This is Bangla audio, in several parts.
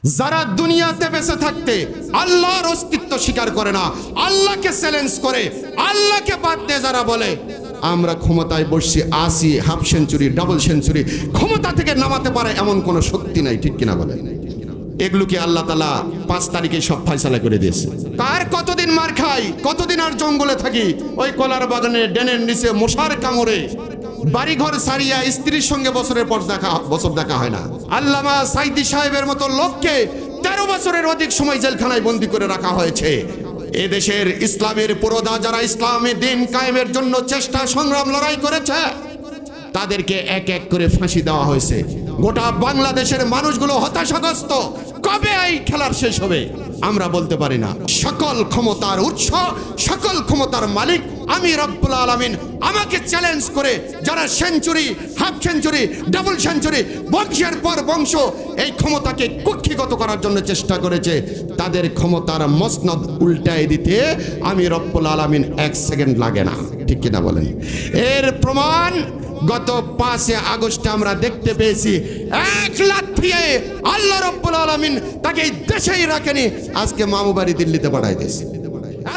যারা দুনিয়াতে বেঁচে থাকতে আল্লাহর অস্তিত্ব স্বীকার করে না, আল্লাহকে চ্যালেঞ্জ করে, আল্লাহকে বাদ দিয়ে যারা বলে আমরা ক্ষমতায় বসছি, আসি, হাফ সেঞ্চুরি, ডাবল সেঞ্চুরি, ক্ষমতা থেকে নামাতে পারে এমন কোনো শক্তি নাই, ঠিক কিনা বলে? এগুলোকে আল্লাহ তাআলা 5 তারিখে সব ফয়সালা করে দিয়েছে। কার কতদিন মার খাই, কতদিন আর জঙ্গলে থাকি, ওই কলার বাগানে ডেনের নিচে মশার কামড়ে বাড়িঘর সারিয়া স্ত্রীর সঙ্গে বছরের পর বছর দেখা হয় না। আল্লামা সাইদি সাহেবের মতো লোককে 13 বছরের অধিক সময় জেলখানায় বন্দী করে রাখা হয়েছে। এদেশের ইসলামের পুরোধা যারা ইসলামী দ্বীন কায়েমের জন্য চেষ্টা সংগ্রাম লড়াই করেছে তাদেরকে এক এক করে ফাঁসি দেওয়া হয়েছে। গোটা বাংলাদেশের মানুষগুলো হতাশাগ্রস্ত, কবে এই খেলার শেষ হবে আমরা বলতে পারি না। সকল ক্ষমতার উৎস, সকল ক্ষমতার মালিক আমি রব্বুল আলামিন। আমাকে চ্যালেঞ্জ করে যারা century, half century, double century, বংশের পর বংশ এই ক্ষমতাকে কুক্ষিগত করার জন্য চেষ্টা করেছে, তাদের ক্ষমতার মসনদ উল্টায় দিতে আমি রব্বুল আলামিন 1 সেকেন্ড লাগে না, ঠিক কিনা বলেন? এর প্রমাণ গত 5 আগস্টে আমরা দেখতে পেয়েছি। 1 লাথিয়ে আল্লাহ রাব্বুল আলামিন তাকে দেশেই রাখেনি, আজকে মামু বাড়ি দিল্লিতে পাঠাই দিয়েছে।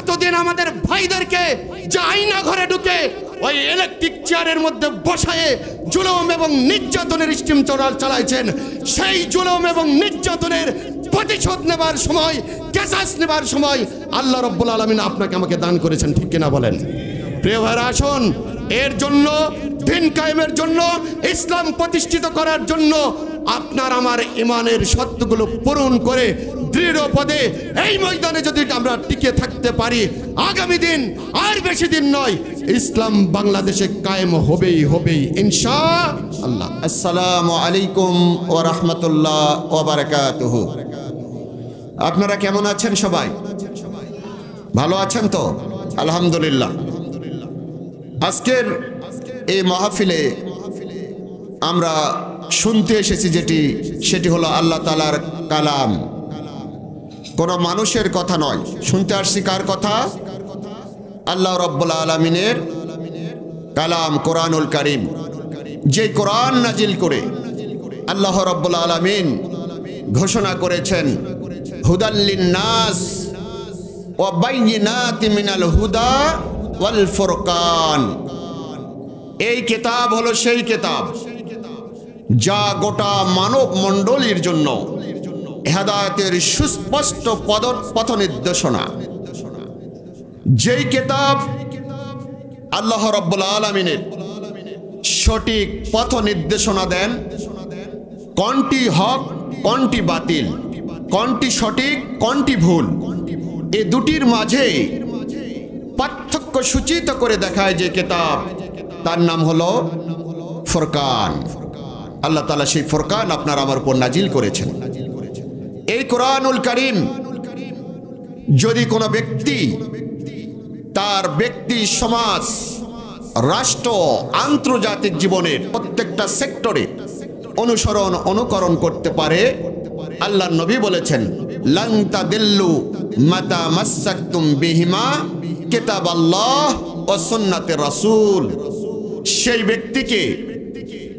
এতদিন আমাদের ভাইদেরকে যে আয়না ঘরে ঢুকে ওই ইলেকট্রিক চেয়ারের মধ্যে বসায়ে জুলুম এবং নির্যাতনের স্টিম চালাইছেন, সেই জুলুম এবং নির্যাতনের প্রতিশোধ নেবার সময়, কেসাস নেবার সময় আল্লাহ রাব্বুল আলামিন আপনাকে আমাকে দান করেছেন, ঠিক কিনা বলেন? প্রিয় ভাইরা, আসুন এর জন্য, দ্বীন কায়েমের জন্য, ইসলাম প্রতিষ্ঠিত করার জন্য আপনার আমার ইমানের সত্যগুলো পূরণ করে দৃঢ় পদে এই ময়দানে যদি আমরা টিকে থাকতে পারি, আগামী দিন আর বেশি দিন নয়, ইসলাম বাংলাদেশে কায়েম হবেই হবেই ইনশাআল্লাহ। আসসালামু আলাইকুম ওয়া রাহমাতুল্লাহ ওয়া বারাকাতুহু। আপনারা কেমন আছেন? সবাই ভালো আছেন তো? আলহামদুলিল্লাহ। আজকের এই মাহফিলে আমরা শুনতে এসেছি সেটি হলো আল্লাহ তাআলার কালাম, কোন মানুষের কথা নয়। শুনতে আসছি কার কথা? আল্লাহ রাব্বুল আলামিনের কালাম, কোরআনুল কারীম। যে কোরআন নাজিল করে আল্লাহ রাব্বুল আলামিন ঘোষণা করেছেন হুদাল লিন্নাস ওয়া বাইয়িনাতিন মিনাল হুদা ওয়াল ফুরকান। এই কিতাব হলো সেই কিতাব যা গোটা মানব মণ্ডলীর জন্য হেদায়েতের সুস্পষ্ট পথ নির্দেশনা। যেই কিতাব আল্লাহ রাব্বুল আলামিনের সঠিক পথ নির্দেশনা দেন, কোনটি হক, কোনটি বাতিল, কোনটি সঠিক, কোনটি ভুল, এই দুটির মাঝে পার্থক্য সূচিত করে দেখায় যে কিতাব, তার নাম হলো ফুরকান। আল্লাহ তাআলা সেই ফুরকান আপনার আমার উপর নাজিল করেছেন। এই কোরআনুল কারীম যদি কোনো ব্যক্তি তার ব্যক্তি, সমাজ, রাষ্ট্র, আন্তর্জাতিক জীবনের প্রত্যেকটা সেক্টরে অনুসরণ, অনুকরণ করতে পারে, আল্লাহর নবী বলেছেন লান তাদিল্লু মাতা মাসসাকতুম বিহিমা কিতাবাল্লাহ ওয়া সুন্নাতে রাসূল। সেই ব্যক্তিকে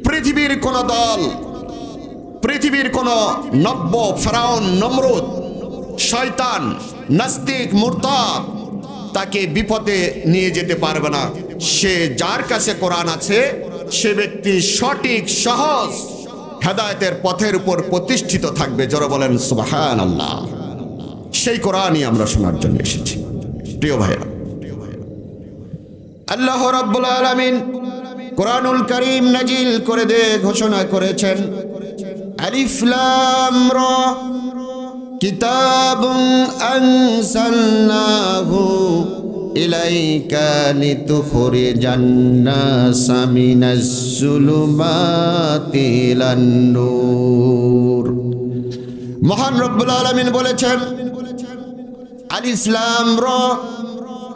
পৃথিবীর কোন দল, পৃথিবীর কোন নব্য, ফেরাউন, নমরুদ, শয়তান, নাস্তিক, মুরতাদ তাকে বিপদে নিয়ে যেতে পারবে না। সে যার কাছে কোরআন আছে সে ব্যক্তি সঠিক, সহজ হেদায়েতের পথের উপর প্রতিষ্ঠিত থাকবে। জোরে বলেন সুবহানাল্লাহ। সেই কোরআনই আমরা শোনার জন্য এসেছি। প্রিয় ভাইরা, আল্লাহ রাব্বুল আলামিন কোরআনুল কারীম নাজিল করে দিয়ে ঘোষণা করেছেন আলিফ লাম রা কিতাবুন আনসালনাহু ইলাইকা লিতুখরিজান নাসা মিনাজ যুলুমাতি ইলান নূর। মহান রব্বুল আলামিন বলেছেন আলিফ লাম রা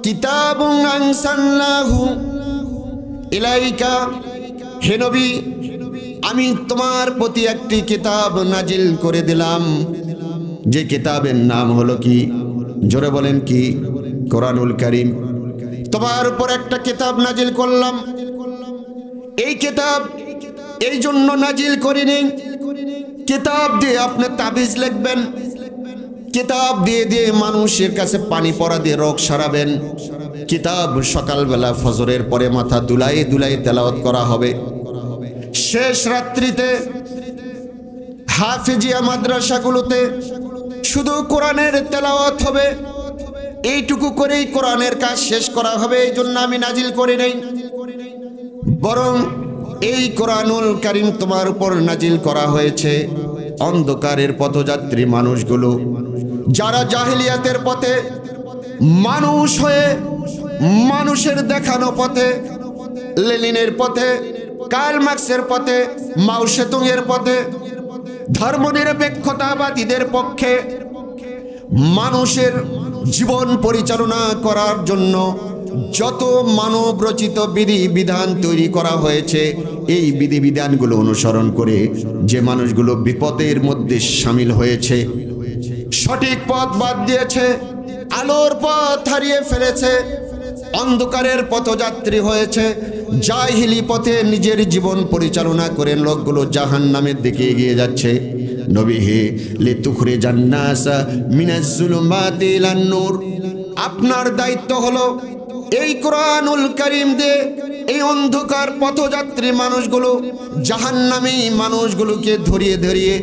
কিতাবুন আনসালনাহু ইলাইকা, হে নবী আমি তোমার প্রতি একটি কিতাব নাজিল করে দিলাম। যে কিতাবের নাম হলো কি? জোরে বলেন কি? কোরআনুল কারীম। তোমার উপর একটা কিতাব নাজিল করলাম। এই কিতাব এই জন্য নাজিল করিনি কিতাব দিয়ে আপনি তাবিজ লিখবেন, কিতাব দিয়ে দিয়ে মানুষের কাছে পানি পড়া দিয়ে রোগ সারাবেন। কিতাব সকালবেলা ফজরের পরে মাথা দুলাই দুলাই তেলাওয়াত করা হবে। শেষ রাত্রিতে হাফিজিয়া মাদ্রাসাগুলোতে শুধু কোরআনের তেলাওয়াত হবে। এইটুকু করেই কোরআনের কাজ শেষ করা হবে। এই জন্য আমি নাজিল করি নাই, বরং এই কোরআনুল কারীম তোমার উপর নাজিল করা হয়েছে অন্ধকারের পথযাত্রী মানুষগুলো, যারা জাহিলিয়াতের পথে মানুষ হয়ে মানুষের দেখানো পথে, লেনিনের পথে, কার্ল মার্কসের পথে, মাও সেতুংয়ের পথে, ধর্মনিরপেক্ষতাবাদীদের পক্ষে মানুষের জীবন পরিচালনা করার জন্য যত মানব রচিত বিধি বিধান তৈরি করা হয়েছে, এই বিধি বিধানগুলো অনুসরণ করে যে মানুষগুলো বিপদের মধ্যে সামিল হয়েছে, সঠিক পথ বাদ দিয়েছে, আলোর পথ হারিয়ে ফেলেছে, অন্ধকারের পথযাত্রী হয়েছে, জাহিলি পথে নিজের জীবন পরিচালনা করে লোকগুলো জাহান্নামের দিকে এগিয়ে যাচ্ছে। নবী হে লিতুখরিজান নাসা মিনাজ যুলুমাতি ইলান নূর, আপনার দায়িত্ব হলো এই কোরআনুল কারীম দিয়ে এই অন্ধকার পথযাত্রী মানুষগুলো, জাহান্নামী মানুষগুলোকে ধরিয়ে ধরিয়ে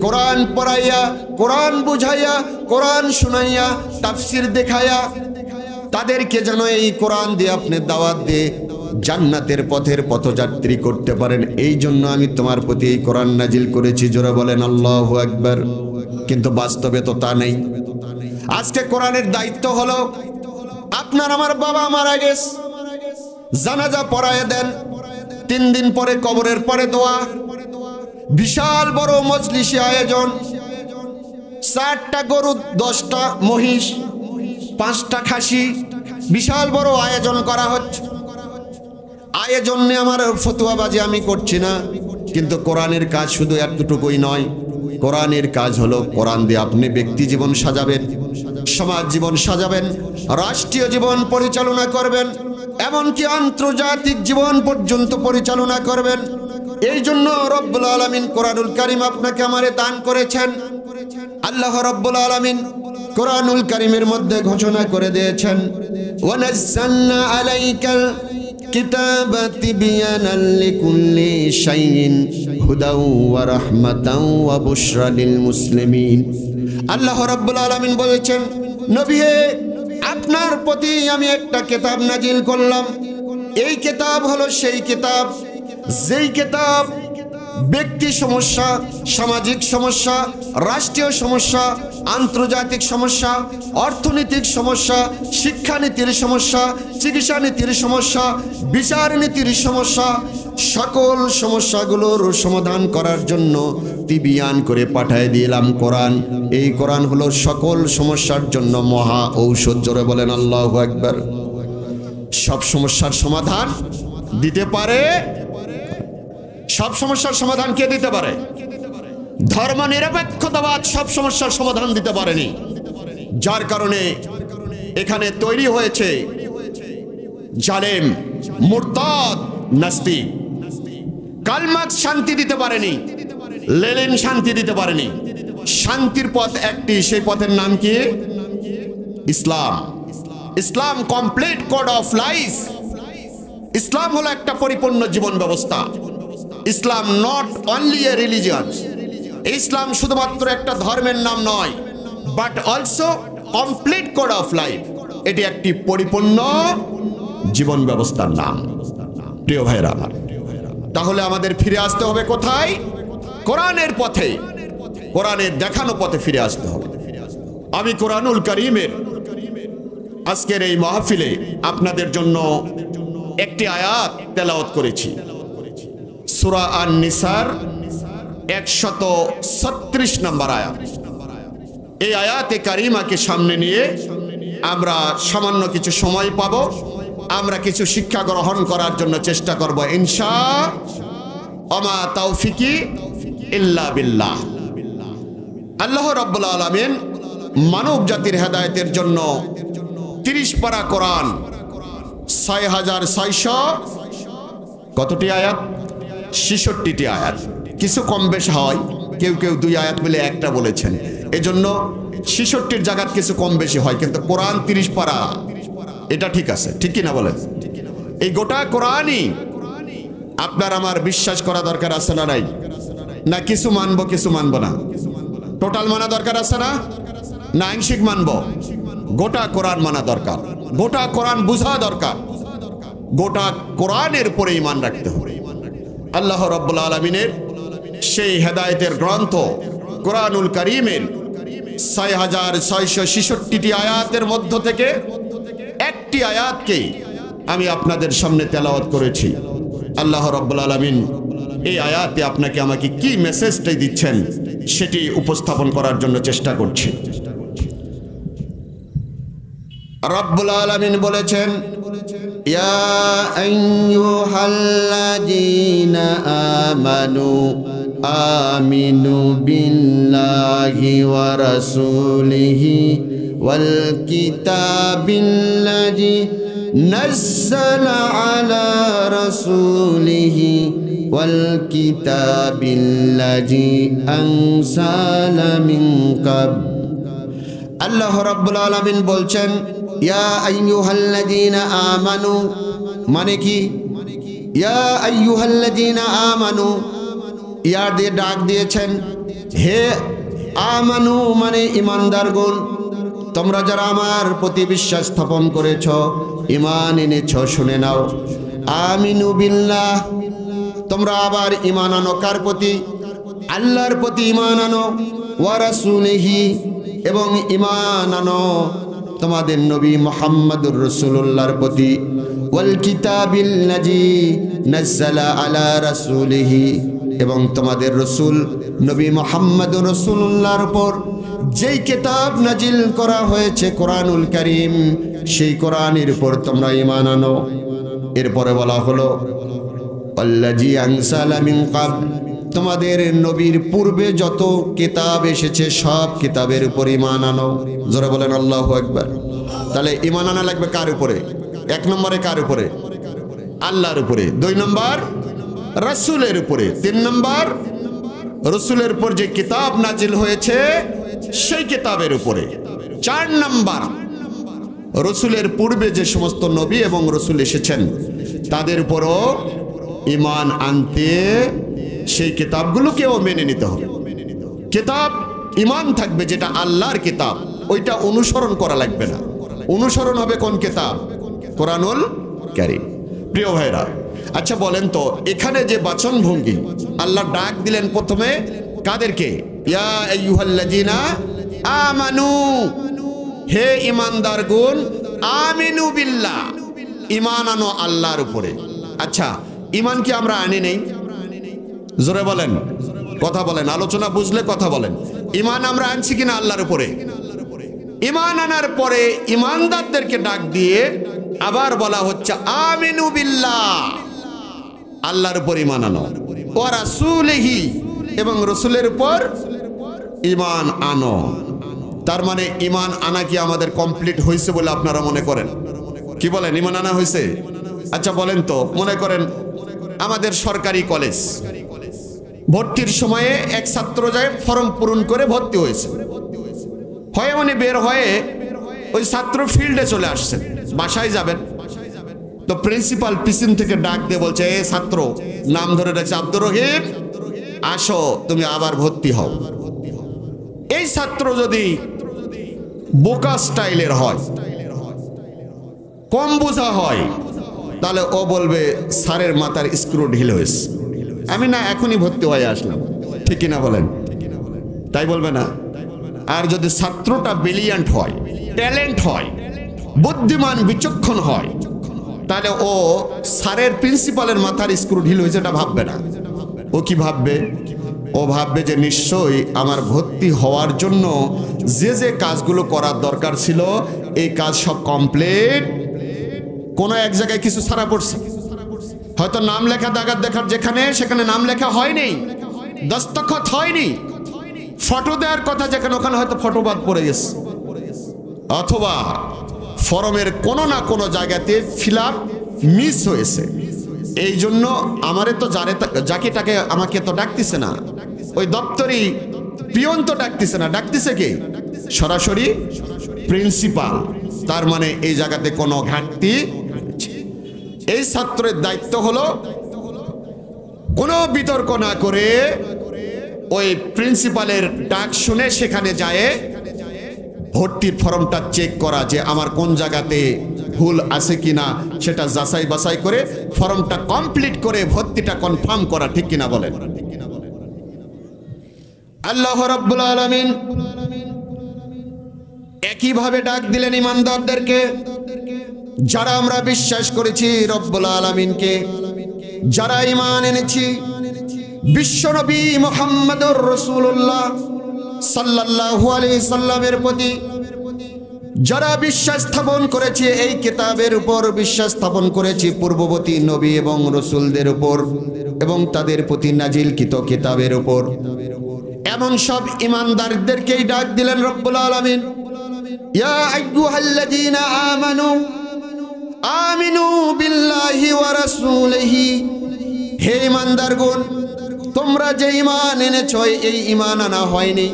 কোরআন পড়াইয়া, কোরআন বুঝাইয়া, কোরআন শুনাইয়া, তাফসির দেখাইয়া তাদেরকে যেন এই কোরআন দিয়ে আপনি দাওয়াত দিয়ে জান্নাতের পথের পথযাত্রী করতে পারেন। এই জন্য আমি তোমার প্রতি এই কোরআন নাজিল করেছি। জোরে বলেন আল্লাহু আকবার। কিন্তু বাস্তবে তো তা নেই। আজকে কোরআনের দায়িত্ব হলো আপনার আমার বাবা মারা গেছে, জানাজা পড়ায় দেন, 3 দিন পরে কবরের পরে দোয়া, বিশাল বড় মজলিসে আয়োজন, 4টা গরু, 10টা মহিষ, 5টা খাসি, বিশাল বড় আয়োজন করা হচ্ছে। আয়োজন নিয়ে আমার ফতোয়াবাজি আমি করছি না, কিন্তু কোরআনের কাজ শুধু এতটুকুই নয়। কোরআনের কাজ হলো কোরআন দিয়ে আপনি ব্যক্তি জীবন সাজাবেন, সমাজ জীবন সাজাবেন, রাষ্ট্রীয় জীবন পরিচালনা করবেন, এমনকি আন্তর্জাতিক জীবন পর্যন্ত পরিচালনা করবেন। এই জন্য রব্বুল আলামিন কোরআনুল কারীম আপনাকে আমারে দান করেছেন। আল্লাহ রব্বুল আলামিন কোরআনুল কারীমের মধ্যে ঘোষণা করে দিয়েছেন, ওয়ানাজ্জালনা আলাইকাল কিতাবা তিবয়ানাল লিকুল্লি শাইইন হুদাও ওয়া রাহমাতাও ওয়া বুশরা লিল মুসলিমিন। আল্লাহ রাব্বুল আলামিন বলেছেন, নবী হে, আপনার প্রতি আমি একটা কিতাব নাজিল করলাম। এই কিতাব হলো সেই কিতাব, যেই কিতাব ব্যক্তি সমস্যা, সামাজিক সমস্যা, রাষ্ট্রীয় সমস্যা, আন্তর্জাতিক সমস্যা, অর্থনৈতিক সমস্যা, শিক্ষানীতির সমস্যা, চিকিৎসা নীতির সমস্যা, বিচার নীতির সমস্যা, সকল সমস্যাগুলোর সমাধান করার জন্য তিবিয়ান করে পাঠিয়ে দিলাম কোরআন। এই কোরআন হলো সকল সমস্যার জন্য মহা ঔষধ। জোরে বলেন আল্লাহু আকবার। সব সমস্যার সমাধান দিতে পারে। সব সমস্যার সমাধান কে দিতে পারে? ধর্ম নিরপেক্ষতাবাদ সব সমস্যার সমাধান দিতে পারেনি, যার কারণে এখানে তৈরি হয়েছে জালেম, মুরতাদ, নাস্তিক। কার্ল মার্কস শান্তি দিতে পারেনি, লেনিন শান্তি দিতে পারেনি। শান্তির পথ একটি, সেই পথের নাম কি? ইসলাম। ইসলাম কমপ্লিট কোড অফ লাইফ। ইসলাম হলো একটা পরিপূর্ণ জীবন ব্যবস্থা। ইসলাম নট অনলি এ রিলিজিয়ন। ইসলাম শুধুমাত্র একটা ধর্মের নাম নয়, but also complete code of life. এটি একটি পরিপূর্ণ জীবন ব্যবস্থার নাম। প্রিয় ভাইরা আমার, তাহলে আমাদের ফিরে আসতে হবে কোথায়? কোরআনের পথে, কোরআনের দেখানো পথে ফিরে আসতে হবে। আমি কোরআনুল কারীমের আজকের এই মাহফিলে আপনাদের জন্য একটি আয়াত তেলাওয়াত করেছি, সূরা আন-নিসার 136 নম্বর আয়াত। এই আয়াতে কারিমাকে সামনে নিয়ে আমরা সামান্য কিছু সময় পাব, আমরা কিছু শিক্ষা গ্রহণ করার জন্য চেষ্টা করব ইনশাআল্লাহ। ওমা তাওফিকি ইল্লা বিল্লাহ। আল্লাহ রাব্বুল আলামিন মানব জাতির হেদায়েতের জন্য 30 পারা কোরআন, 6600 কতটি আয়াত? 66টি আয়াত। কিছু কম বেশ হয়, কেউ কেউ 2 আয়াত মিলে একটা বলেছেন। এজন্য 66 জায়গার কিছু কম বেশি হয়, কিন্তু কোরআন 30 পারা, এটা ঠিক আছে, ঠিক কি না বলেন? এই গোটা কোরআনই আপনার আমার বিশ্বাস করা দরকার আছে না নাই? না কিছু মানবো কিছু মানবো না? টোটাল মানা দরকার আছে না? না আংশিক মানবো? গোটা কোরআন মানা দরকার, গোটা কোরআন বুঝা দরকার, গোটা কোরআনের উপরে ঈমান রাখতে হবে। আল্লাহ রাব্বুল আলামিনের সেই হেদায়েতের গ্রন্থ কোরআনুল কারীমের 6666টি আয়াতের মধ্য থেকে একটি আয়াতকে আমি আপনাদের সামনে তেলাওয়াত করেছি। আল্লাহ রাব্বুল আলামিন এই আয়াতে আপনাকে আমাকে কি মেসেজটাই দিচ্ছেন সেটি উপস্থাপন করার জন্য চেষ্টা করছি। রব্বুল আলামিন বলেছেন, ইয়া আইয়ুহাল্লাযীনা আমানু আমিনু বিল্লাহি ওয়া রাসূলিহি ওয়াল কিতাবিল্লাযী নাযালা আলা রাসূলিহি ওয়াল কিতাবিল্লাযী আনসালা মিন ক্বাবল। আল্লাহ রাব্বুল আলামিন বলছেন, ইয়া আইয়ুহাল্লাযীনা আমানু মানে কি? ইয়া আইয়ুহাল্লাযীনা আমানু, ইয়া দিয়ে ডাক দিয়েছেন, হে আমানু মানে ঈমানদারগণ, তোমরা যারা আমার প্রতি বিশ্বাস স্থাপন করেছ, ঈমান এনেছ, শুনে নাও। আমিনু বিল্লাহ, তোমরা আবার ঈমান আনো কার প্রতি? আল্লাহর প্রতি ঈমান আনো। ওয়া রাসূলিহি, এবং ঈমান আনো তোমাদের নবী মুহাম্মদুর রাসূলুল্লাহর প্রতি। ওয়াল কিতাবিল্লাযী নাযালা আলা রাসূলিহি, এবং তোমাদের রাসূল নবী মুহাম্মদুর রাসূলুল্লাহর উপর যেই কিতাব নাজিল করা হয়েছে কোরআনুল কারীম, সেই কোরআনের উপর তোমরা ঈমান আনো। এরপরে বলা হলো আল্লাযী আনসালা মিন ক্বাবল, তোমাদের নবীর পূর্বে যত কিতাব এসেছে সব কিতাবের উপর ঈমান আনো। জোরে বলেন আল্লাহু আকবার। তাহলে ঈমান আনা লাগবে কার উপরে? 1 নম্বরে কার উপরে? আল্লাহর উপরে। 2 নম্বর রাসূলের উপরে। 3 নম্বর রাসূলের উপর যে কিতাব নাজিল হয়েছে সেই কিতাবের উপরে। 4 নম্বর রাসূলের পূর্বে যে সমস্ত নবী এবং রাসূল এসেছেন তাদের উপরও ঈমান আনতে সেই কিতাবগুলোকেও মেনে নিতে হবে। কিতাব ঈমান থাকবে যেটা আল্লাহর কিতাব, ওইটা অনুসরণ করা লাগবে না। অনুসরণ হবে কোন কিতাব? কোরআনুল কারীম। প্রিয় ভাইরা, আচ্ছা বলেন তো, এখানে যে বাচন ভঙ্গি, আল্লাহ ডাক দিলেন প্রথমে কাদেরকে? ইয়া আইয়ুহাল্লাযীনা আমানু, হে ঈমানদারগণ, আমিনু বিল্লাহ, ঈমান আনো আল্লাহর উপরে। আচ্ছা, ঈমান কি আমরা আনি নেই? জোরে বলেন, কথা বলেন, আলোচনা বুঝলে কথা বলেন। ঈমান আমরা আনছি কিনা আল্লাহর উপরে? ঈমান আনার পরে ঈমানদারদেরকে ডাক দিয়ে আবার বলা হচ্ছে আমিনু বিল্লাহ, আল্লাহর উপর ঈমান আনো। ওয়া রাসূলিহি, এবং রাসূলের উপর ঈমান আনো। তার মানে ঈমান আনা কি আমাদের কমপ্লিট হয়েছে বলে আপনারা মনে করেন? কি বলেন, ঈমান আনা হয়েছে? আচ্ছা বলেন তো, মনে করেন আমাদের সরকারি কলেজ, ভর্তির সময়ে এক ছাত্র যায় ফর্ম পূরণ করে ভর্তি হয়েছে, হয়ে উনি বের হয়ে ওই ছাত্র ফিল্ডে চলে আসছেন, বাসায় যাবেন। তো প্রিন্সিপাল পিছন থেকে ডাক দিয়ে বলছে, এ ছাত্র, নাম ধরে রাখছে আব্দুর রহিম, আসো তুমি আবার ভর্তি হও। এই ছাত্র যদি বোকা স্টাইলের হয়, কম বোঝা হয়, তাহলে ও বলবে স্যারের মাথার স্ক্রু ঢিল হয়েছে, আমি না এখনই ভর্তি হয়ে আসলাম। ঠিক কিনা বলেন? তাই বলবে না? আর যদি ছাত্রটা ব্রিলিয়ান্ট হয়, ট্যালেন্ট হয়, বুদ্ধিমান, বিচক্ষণ হয়, তাহলে ও স্যারের প্রিন্সিপালের মাথার স্ক্রু ঢিল হয়েছে এটা ভাববে না। ও কি ভাববে? ও ভাববে যে নিশ্চয়ই আমার ভর্তি হওয়ার জন্য যে যে কাজগুলো করার দরকার ছিল এই কাজ সব কমপ্লিট। কোনো এক জায়গায় কিছু ছাড়া পড়ছে, হয়তো নাম লেখা দাগার দেখার যেখানে সেখানে নাম লেখা হয়নি, দস্তখত হয়নি, ফটো দেওয়ার কথা যেখানে ওখানে হয়তো ফটো বাদ পড়ে গেছে, অথবা ফর্মের কোনো না কোনো জায়গাতে ফিল আপ মিস হয়েছে। এই জন্য আমারে তো যাকে তাকে আমাকে তো ডাকতেছে না, ওই দপ্তরি পিয়ন তো ডাকতেছে না, ডাকতেছে কে? সরাসরি প্রিন্সিপাল। তার মানে এই জায়গাতে কোনো ঘাটতি। এই ছাত্রের দায়িত্ব হলো কোনো বিতর্ক না করে ওই প্রিন্সিপালের ডাক শুনে সেখানে যায় ভর্তির ফর্মটা চেক করা, যে আমার কোন জায়গাতে ভুল আছে কিনা সেটা যাচাই বাছাই করে ফর্মটা কমপ্লিট করে ভর্তিটা কনফার্ম করা। ঠিক কিনা বলেন? আল্লাহ রাব্বুল আলামিন একইভাবে ডাক দিলেন ইমানদারদেরকে, যারা আমরা বিশ্বাস করেছি রব্বুল আলামিনকে, যারা ঈমান এনেছি বিশ্বনবী মুহাম্মদুর রাসূলুল্লাহ সাল্লাল্লাহু আলাইহি সাল্লামের প্রতি, যারা বিশ্বাস স্থাপন করেছে এই কিতাবের উপর, বিশ্বাস স্থাপন করেছে পূর্ববর্তী নবী এবং রাসূলদের উপর এবং তাদের প্রতি নাজিলকৃত কিতাবের উপর, এমন সব ঈমানদারদেরকেই ডাক দিলেন রব্বুল আলামিন। ইয়া আইয়ুহাল্লাযীনা আমানু আমিনু বিল্লাহি ওয়া রাসূলিহি, হে ঈমানদারগণ, তোমরা যে ঈমান এনেছো এই ঈমান আনা হয়নি,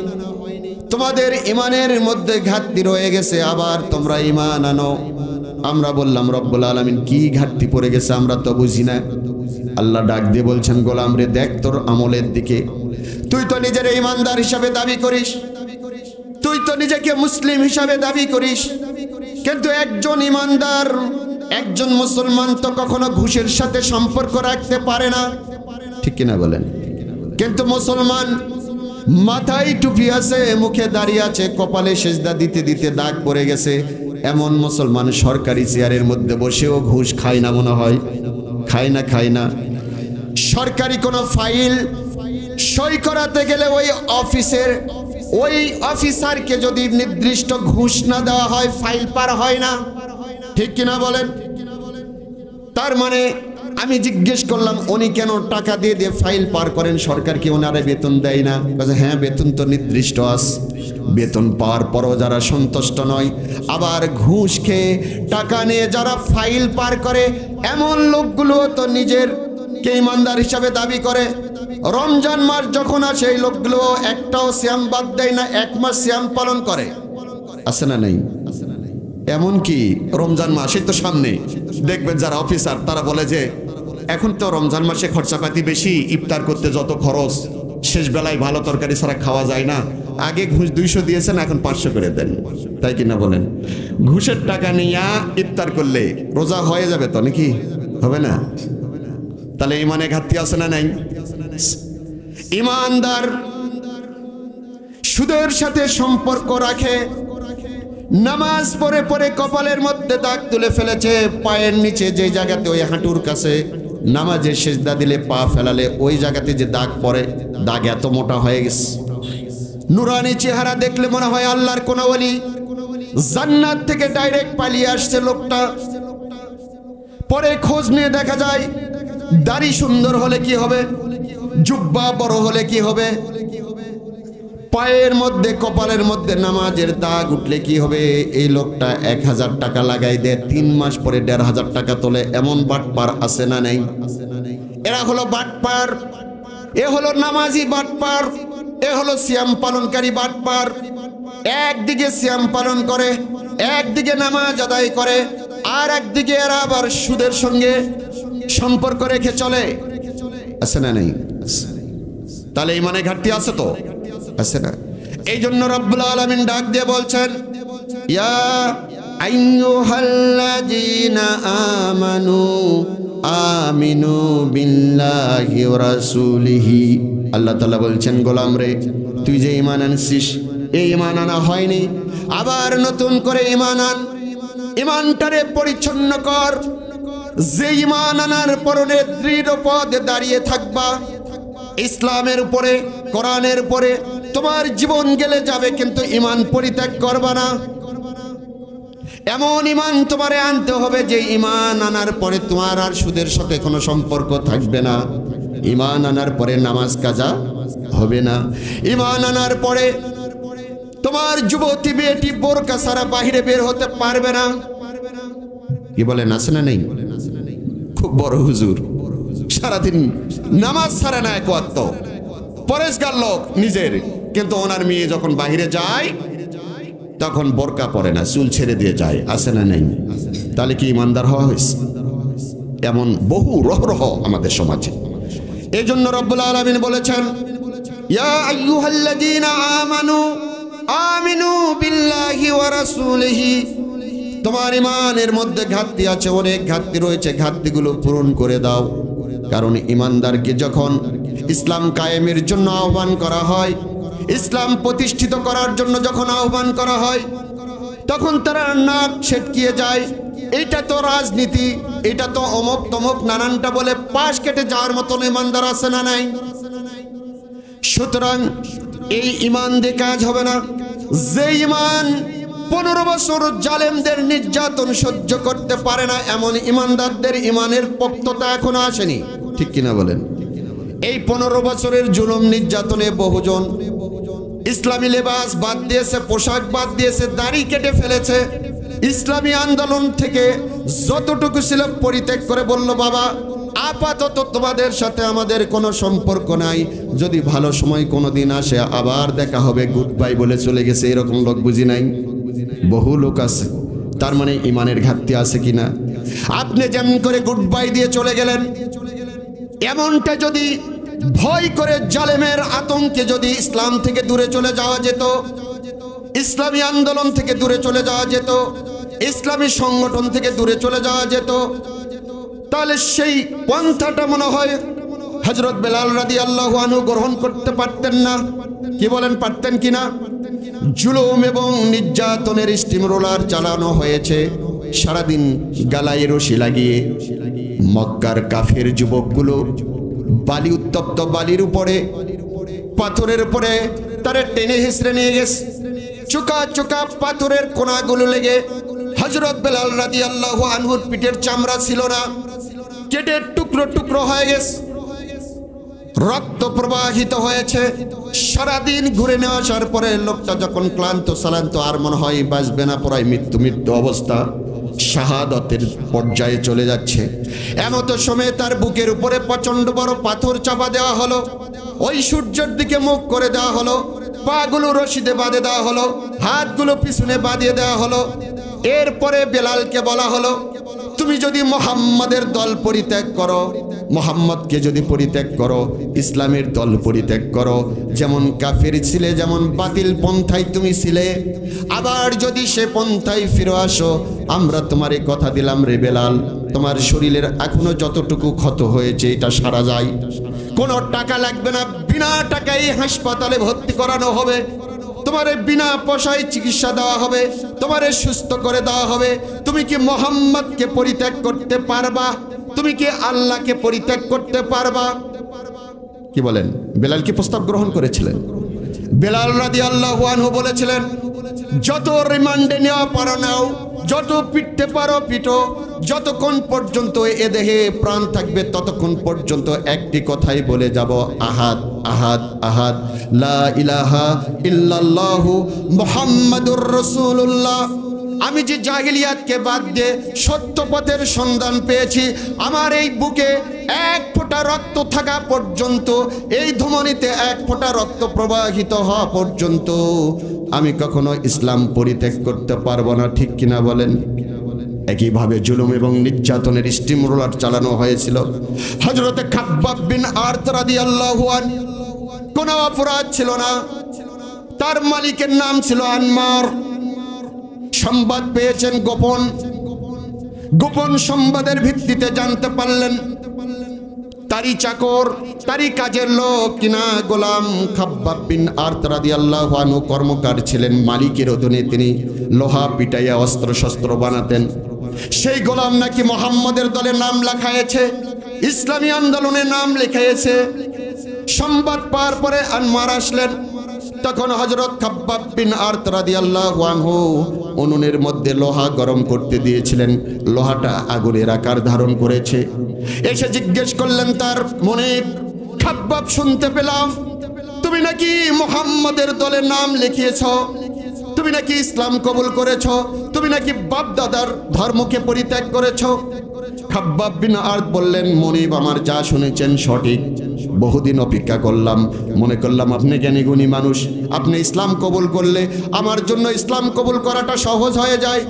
তোমাদের ঈমানের মধ্যে ঘাটতি রয়ে গেছে, আবার তোমরা ঈমান আনো। আমরা বললাম রব্বুল আলামিন কি ঘাটতি পড়ে গেছে আমরা তো বুঝি না। আল্লাহ ডাক দিয়ে বলছেন, গোলাম রে দেখ তোর আমলের দিকে, তুই তো নিজের ঈমানদার হিসাবে দাবি করিস, তুই তো নিজেকে মুসলিম হিসাবে দাবি করিস, কিন্তু একজন ঈমানদার, একজন মুসলমান তো কখনো ঘুষের সাথে সম্পর্ক রাখতে পারে না। ঠিক কিনা বলেন? কিন্তু মুসলমান মাথায় টুপি আছে, মুখে দাঁড়িয়ে আছে, কপালে সেজদা দিতে দিতে দাগ পড়ে গেছে, এমন মুসলমান সরকারি চেয়ারের মধ্যে বসেও ঘুষ খায় না মনে হয়? খায় না? খায় না? সরকারি কোনো ফাইল সই করাতে গেলে ওই অফিসের ওই অফিসারকে যদি নির্দিষ্ট ঘুষ না দেওয়া হয় ফাইল পার হয় না। ঠিক কিনা বলেন? তার মানে আমি জিজ্ঞেস করলাম উনি কেন টাকা দিয়ে দিয়ে ফাইল পার করেন, সরকার কি ওনারে বেতন দেয় না? হ্যাঁ, বেতন তো নির্দিষ্ট আছে, বেতন পাওয়ার পরও যারা সন্তুষ্ট নয়, আবার ঘুষ খেয়ে টাকা নিয়ে যারা ফাইল পার করে, এমন লোকগুলো তো নিজের কে ইমানদার হিসাবে দাবি করে। রমজান মাস যখন আসে এই লোকগুলো একটাও সিয়াম বাদ দেয় না, 1 মাস সিয়াম পালন করে। আছে না নেই? এমনকি রমজান মাসে তো সামনে দেখবেন যারা অফিসার তারা বলে যে এখন তো রমজান মাসে খরচাপাতি বেশি, ইফতার করতে যত খরচ, শেষ বেলায় ভালো তরকারি ছাড়া খাওয়া যায় না, আগে ঘুষ 200 দিয়েছেন এখন 500 করে দেন। তাই কিনা বলেন? ঘুষের টাকা নিয়ে ইফতার করলে রোজা হয়ে যাবে তো নাকি? হবে না? তাহলে ইমানে ঘাটতি আছে না নাই? ইমানদার সুদের সাথে সম্পর্ক রাখে, নামাজ পড়ে পড়ে কপালের মধ্যে দাগ তুলে ফেলেছে, পায়ের নিচে যে জায়গাতে ওই হাঁটুর কাছে নামাজে সেজদা দিলে পা ফেলালে ওই জায়গাতে যে দাগ পড়ে, দাগ এত মোটা হয়ে গেছে, নুরানি চেহারা দেখলে মনে হয় আল্লাহর কোন ওলি, জান্নাত থেকে ডাইরেক্ট পালিয়ে আসছে লোকটা। পরে খোঁজ নিয়ে দেখা যায় দাড়ি সুন্দর হলে কি হবে, জুব্বা বড় হলে কি হবে, পায়ের মধ্যে কপালের মধ্যে নামাজের দাগ উঠলে কি হবে, এই লোকটা 1000 টাকা লাগাই দেয়, 3 মাস পরে 1500 টাকা তোলে। এমন বাটপার আছে না নেই? এরা হলো বাটপার, এ হলো নামাজি বাটপার, এ হলো সিয়াম পালনকারী বাটপার। একদিকে সিয়াম পালন করে, একদিকে নামাজ আদায় করে, আর একদিকে এরা আবার সুদের সঙ্গে সম্পর্ক রেখে চলে। আছে না নেই? তাহলে ইমানে ঘাটতি আছে তো? আছে না? এই জন্য রব্বুল আলামিন ডাক দিয়ে বলছেন, ইয়া আইয়ুহাল্লাযীনা আমানু আমিনু বিল্লাহি ওয়া রাসূলিহি। আল্লাহ তাআলা বলছেন, গোলাম রে তুই যে ঈমান আনছিস এই ঈমান আনা হয়নি, আবার নতুন করে ঈমান আন, ঈমানটারে পরিচ্ছন্ন কর। যে ঈমান আনার পরনে দৃঢ় পদে দাঁড়িয়ে থাকবা, ইসলামের উপরে, কোরআনের উপরে তোমার জীবন গেলে যাবে, কিন্তু ঈমান পরিত্যাগ করবা না। এমন ঈমান তোমারে আনতে হবে যে ঈমান আনার পরে তোমার আর সুদের সাথে কোনো সম্পর্ক থাকবে না। ঈমান আনার পরে নামাজ কাজা হবে না। ঈমান আনার পরে তোমার যুবতী মেয়েটি বোরকা ছাড়া বাহিরে বের হতে পারবে না। কি বলেন? আছে না নেই? খুব বড় হুজুর, সারাদিন নামাজ ছাড়া না এক ওয়াক্ত, পরেশগার লোক নিজের, কিন্তু ওনার মেয়ে যখন বাইরে যায় তখন বোরকা পরে না, চুল ছেড়ে দিয়ে যায়, আছে না নেই? তাহলে কি ইমানদার হওয়া হয়েছে? এমন বহু রহ আমাদের সমাজে। এই জন্য রব্বুল আলামিন বলেছেন, ইয়া আইয়ুহাল্লাযীনা আমানু আমিনু বিল্লাহি ওয়া রাসূলিহি, তোমার ইমানের মধ্যে ঘাটতি আছে, অনেক ঘাটতি রয়েছে, ঘাটতিগুলো পূরণ করে দাও। কারণ ইমানদারকে যখন ইসলাম কায়েমের জন্য আহ্বান করা হয়, ইসলাম প্রতিষ্ঠিত করার জন্য যখন আহ্বান করা হয়, তখন তারা নাক ছেটকিয়ে যায়। এটা তো রাজনীতি, এটা তো অমক তমক নানানটা বলে পাশ কেটে যাওয়ার মতন ইমানদার আছে না নাই? সুতরাং এই ইমান দিয়ে কাজ হবে না। যে ইমান 15 বছর জালেমদের নির্যাতন সহ্য করতে পারে না, এমন ইমানদারদের ইমানের পোক্ততা এখনো আসেনি, ঠিক কিনা বলেন? এই 15 বছরের জুলুম নির্যাতনে বহুজন ইসলামী লেবাস বাদ দিয়েছে, পোশাক বাদ দিয়েছে, দাড়ি কেটে ফেলেছে, ইসলামী আন্দোলন থেকে যতটুকু ছিল পরিত্যাগ করে বলল, বাবা আপাতত তোমাদের সাথে আমাদের কোনো সম্পর্ক নাই, যদি ভালো সময় কোনো দিন আসে আবার দেখা হবে, গুড বাই বলে চলে গেছে। এরকম লোক বুঝি নাই? বহু লোক আছে। তার মানে ইমানের ঘাটতি আছে কিনা? আপনি যেমন করে গুড বাই দিয়ে চলে গেলেন, এমনটা যদি ভয় করে জালেমের আতঙ্কে যদি ইসলাম থেকে দূরে চলে যাওয়া যেত, ইসলামী আন্দোলন থেকে দূরে চলে যাওয়া যেত, ইসলামী সংগঠন থেকে দূরে চলে যাওয়া যেত, তাহলে সেই পন্থাটা মনে হয় হযরত বেলাল রাদিয়াল্লাহু আনহু গ্রহণ করতে পারতেন না। কি বলেন, পারতেন কিনা? জুলুম এবং নির্যাতনের স্টিম রোলার চালানো হয়েছে সারাদিন গালায় রশি লাগিয়ে। মক্কার কাফের যুবকগুলো বালি, উত্তপ্ত বালির উপরে, পাথরের উপরে তারা টেনে হিসড়ে নিয়ে গেছে। চোকা চোকা পাথরের কোনাগুলো লেগে হযরত বেলাল রাদিয়াল্লাহু আনহুর পিঠের চামড়া ছিল না, কেটে টুকরো টুকরো হয়ে গেছে, রক্ত প্রবাহিত হয়েছে। সারাদিন ঘুরে নিয়ে আসার পরে লোকটা যখন ক্লান্ত সালান্ত, আর মনে হয় বাঁচবে না, প্রায় মৃত্যু মৃত্যু অবস্থা, শাহাদতের পর্যায়ে চলে যাচ্ছে। এমত সময় তার বুকের উপরে প্রচন্ড বড় পাথর চাপা দেওয়া হলো, ওই সূর্যের দিকে মুখ করে দেওয়া হলো, পাগুলো রশিদে বাঁধে দেওয়া হলো, হাতগুলো পিছনে বাঁধিয়ে দেওয়া হলো। এরপরে বেলালকে বলা হলো, তুমি যদি মুহাম্মাদের দল পরিত্যাগ করো, মুহাম্মদকে যদি পরিত্যাগ করো, ইসলামের দল পরিত্যাগ করো, যেমন কাফের ছিলে, যেমন বাতিল পন্থায় তুমি ছিলে, আবার যদি সে পন্থায় ফিরে আসো, আমরা তোমারে কথা দিলাম রে বেলাল, তোমার শরীরের এখনো যতটুকু ক্ষত হয়েছে এটা সারা যায়, কোনো টাকা লাগবে না, বিনা টাকায় হাসপাতালে ভর্তি করানো হবে, তোমারে বিনা পয়সায় চিকিৎসা দেওয়া হবে, তোমারে সুস্থ করে দেওয়া হবে। তুমি কি মুহাম্মদকে পরিত্যাগ করতে পারবা? তুমি কি আল্লাহকে পরিত্যাগ করতে পারবা? কি বলেন? বেলাল কি প্রস্তাব গ্রহণ করেছিলেন? বেলাল রাদিয়াল্লাহু আনহু বলেছিলেন, যত রিমান্ডে নেওয়া পারো নাও, যত পিটতে পারো পিটো, যতক্ষণ পর্যন্ত এ দেহে প্রাণ থাকবে ততক্ষণ পর্যন্ত একটি কথাই বলে যাব, আহাদ আহাদ আহাদ, লা ইলাহা ইল্লাল্লাহু মুহাম্মাদুর রাসূলুল্লাহ। আমি যে জাহিলিয়াতকে বাদ দিয়ে সত্য পথের সন্ধান পেয়েছি, আমার এই বুকে এক ফোঁটা রক্ত থাকা পর্যন্ত, এই ধমনীতে এক ফোঁটা রক্ত প্রবাহিত হওয়া পর্যন্ত আমি কখনো ইসলাম পরিত্যাগ করতে পারবো না, ঠিক কিনা বলেন? একইভাবে জুলুম এবং নির্যাতনের স্টিম রোলার চালানো হয়েছিল। হযরতে খাব্বাব বিন আরত রাদিয়াল্লাহু আনহু কোনো অপরাধ ছিল না, তার মালিকের নাম ছিল আনমার। সংবাদ পেয়েছেন গোপন, গোপন সংবাদের ভিত্তিতে জানতে পারলেন তারই চাকর, তারই কাজের লোক কিনা গোলাম খাব্বাব বিন আরত রাদিয়াল্লাহু আনহু কর্মকার ছিলেন, মালিকের অধীনে তিনি লোহা পিটাইয়া অস্ত্র শস্ত্র বানাতেন। সেই গোলাম নাকি মুহাম্মদের দলে নাম লেখায়েছে, ইসলামী আন্দোলনে নাম লেখায়েছে। সংবাদ পাওয়ার পরে আনমার আসলেন, তখন হযরত খাব্বাব বিন আরত রাদিয়াল্লাহু আনহু উনুনের মধ্যে লোহা গরম করতে দিয়েছিলেন, লোহাটা আগুনের আকার ধারণ করেছে। এসে জিজ্ঞেস করলেন তার মনে, খাব্বাব শুনতে পেলাম তুমি নাকি মুহাম্মদের দলে নাম লিখিয়েছ, তুমি নাকি ইসলাম কবুল করেছ, তুমি নাকি বাপ দাদার ধর্মকে পরিত্যাগ করেছ। খাব্বাব বিন আরত বললেন, মনিব আমার যা শুনেছেন সঠিক, বহুদিন অপেক্ষা করলাম, মনে করলাম আপনি জ্ঞানী গুণী মানুষ, আপনি ইসলাম কবুল করলে আমার জন্য ইসলাম কবুল করাটা সহজ হয়ে যায়।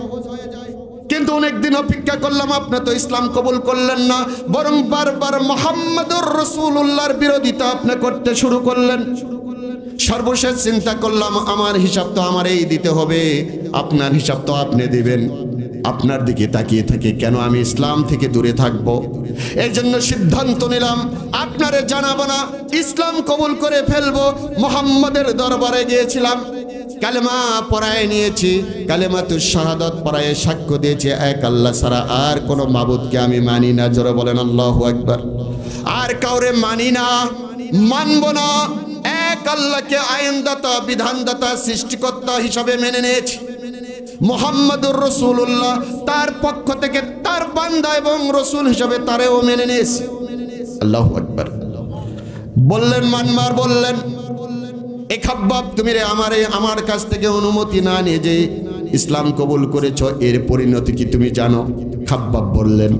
কিন্তু অনেকদিন অপেক্ষা করলাম, আপনি তো ইসলাম কবুল করলেন না, বরং বারবার মুহাম্মদুর রাসূলুল্লাহর বিরোধিতা আপনি করতে শুরু করলেন। সর্বশেষ চিন্তা করলাম আমার হিসাব তো আমারই দিতে হবে, আপনার হিসাব তো আপনি দিবেন। আপনার দিকে তাকিয়ে থেকে কেন আমি ইসলাম থেকে দূরে থাকবো? এই জন্য সিদ্ধান্ত নিলাম আপনারে জানাবো না, ইসলাম কবুল করে ফেলবো। মুহাম্মদের দরবারে গিয়েছিলাম, কালেমা পড়ায় নিয়েছি, কালেমাতুশ শাহাদাত পড়ায় সাক্ষ্য দিয়েছি এক আল্লাহ ছাড়া আর কোনো মাবুদকে আমি মানি না। জোরে বলেন আল্লাহু আকবার। আর কাউরে মানি না, মানব না, এক আল্লাহকে আইনদাতা, বিধানদাতা, সৃষ্টিকর্তা হিসাবে মেনে নিয়েছি। মুহাম্মদুর রাসূলুল্লাহ তার পক্ষ থেকে তার বান্দা এবং রাসূল হিসাবে তারেও মেনে নিয়েছি। আল্লাহু আকবার। বললেন মানমার, বললেন এ খাব্বাব তুমি রে আমার কাছ থেকে অনুমতি না নিয়ে যে ইসলাম কবুল করেছ, এর পরিণতি কি তুমি জানো? খাব্বাব বললেন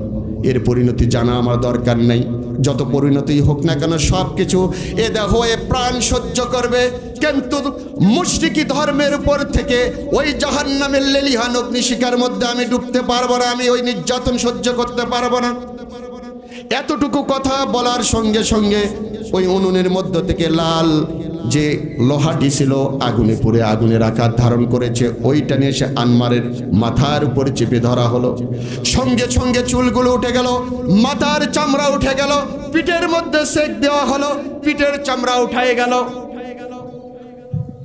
এর পরিণতি জানা আমার দরকার নেই, যত পরিণতি হোক না কেন সব কিছু এ দেহ এ প্রাণ সহ্য করবে, কিন্তু মুশরিকি ধর্মের উপর থেকে ওই জাহান্নামের লেলিহান অগ্নিশিখার মধ্যে আমি ডুবতে পারবো না, আমি ওই নির্যাতন সহ্য করতে পারবো না। এতটুকু কথা বলার সঙ্গে সঙ্গে ওই উনুনের মধ্য থেকে লাল যে লোহাটি ছিল আগুনে পড়ে আগুনের আকার ধারণ করেছে, ওইটা নিয়ে এসে আনমারের মাথার উপরে চেপে ধরা হলো। সঙ্গে সঙ্গে চুলগুলো উঠে গেল, মাথার চামড়া উঠে গেল, পিঠের মধ্যে সেক দেওয়া হলো, পিঠের চামড়া উঠায় গেল,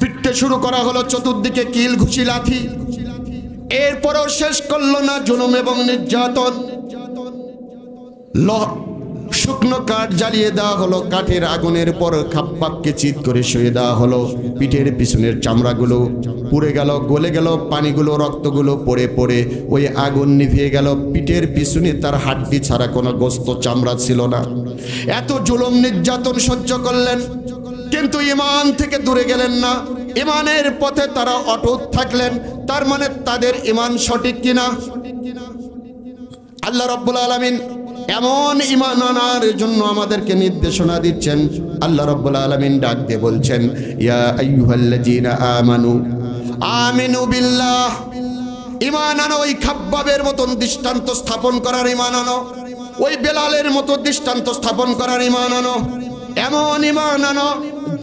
পিটতে শুরু করা হলো, চতুর্দিকে কিল ঘুষি লাথি। এরপরও শেষ করলো না জুলুম এবং নির্যাতন। শুকনো কাঠ জ্বালিয়ে দেওয়া হলো, কাঠের আগুনের পর খাপ্পাবকে চিৎ করে শুয়ে দেওয়া হলো। পিঠের পিছনের চামড়াগুলো পুড়ে গেল, গলে গেল, পানিগুলো রক্তগুলো পড়ে পড়ে ওই আগুন নিভিয়ে গেল। পিঠের পিছনে তার হাড্ডি ছাড়া কোনো গোস্ত চামড়া ছিল না। এত জুলুম নির্যাতন সহ্য করলেন, কিন্তু ঈমান থেকে দূরে গেলেন না, ঈমানের পথে তারা অটুট থাকলেন। তার মানে তাদের ঈমান সঠিক কিনা? আল্লাহ রাব্বুল আলামিন এমন ঈমান আনার জন্য আমাদেরকে নির্দেশনা দিচ্ছেন। আল্লাহ রাব্বুল আলামিন ডাক দিয়ে বলছেন, ইয়া আইয়ুহাল্লাযীনা আমানু আমিনু বিল্লাহ। ঈমান আনো, ওই খাব্বাবের মতন দৃষ্টান্ত স্থাপন করার ঈমান আনো, ওই বেলালের মতো দৃষ্টান্ত স্থাপন করার ঈমান আনো। এমন ঈমান আনো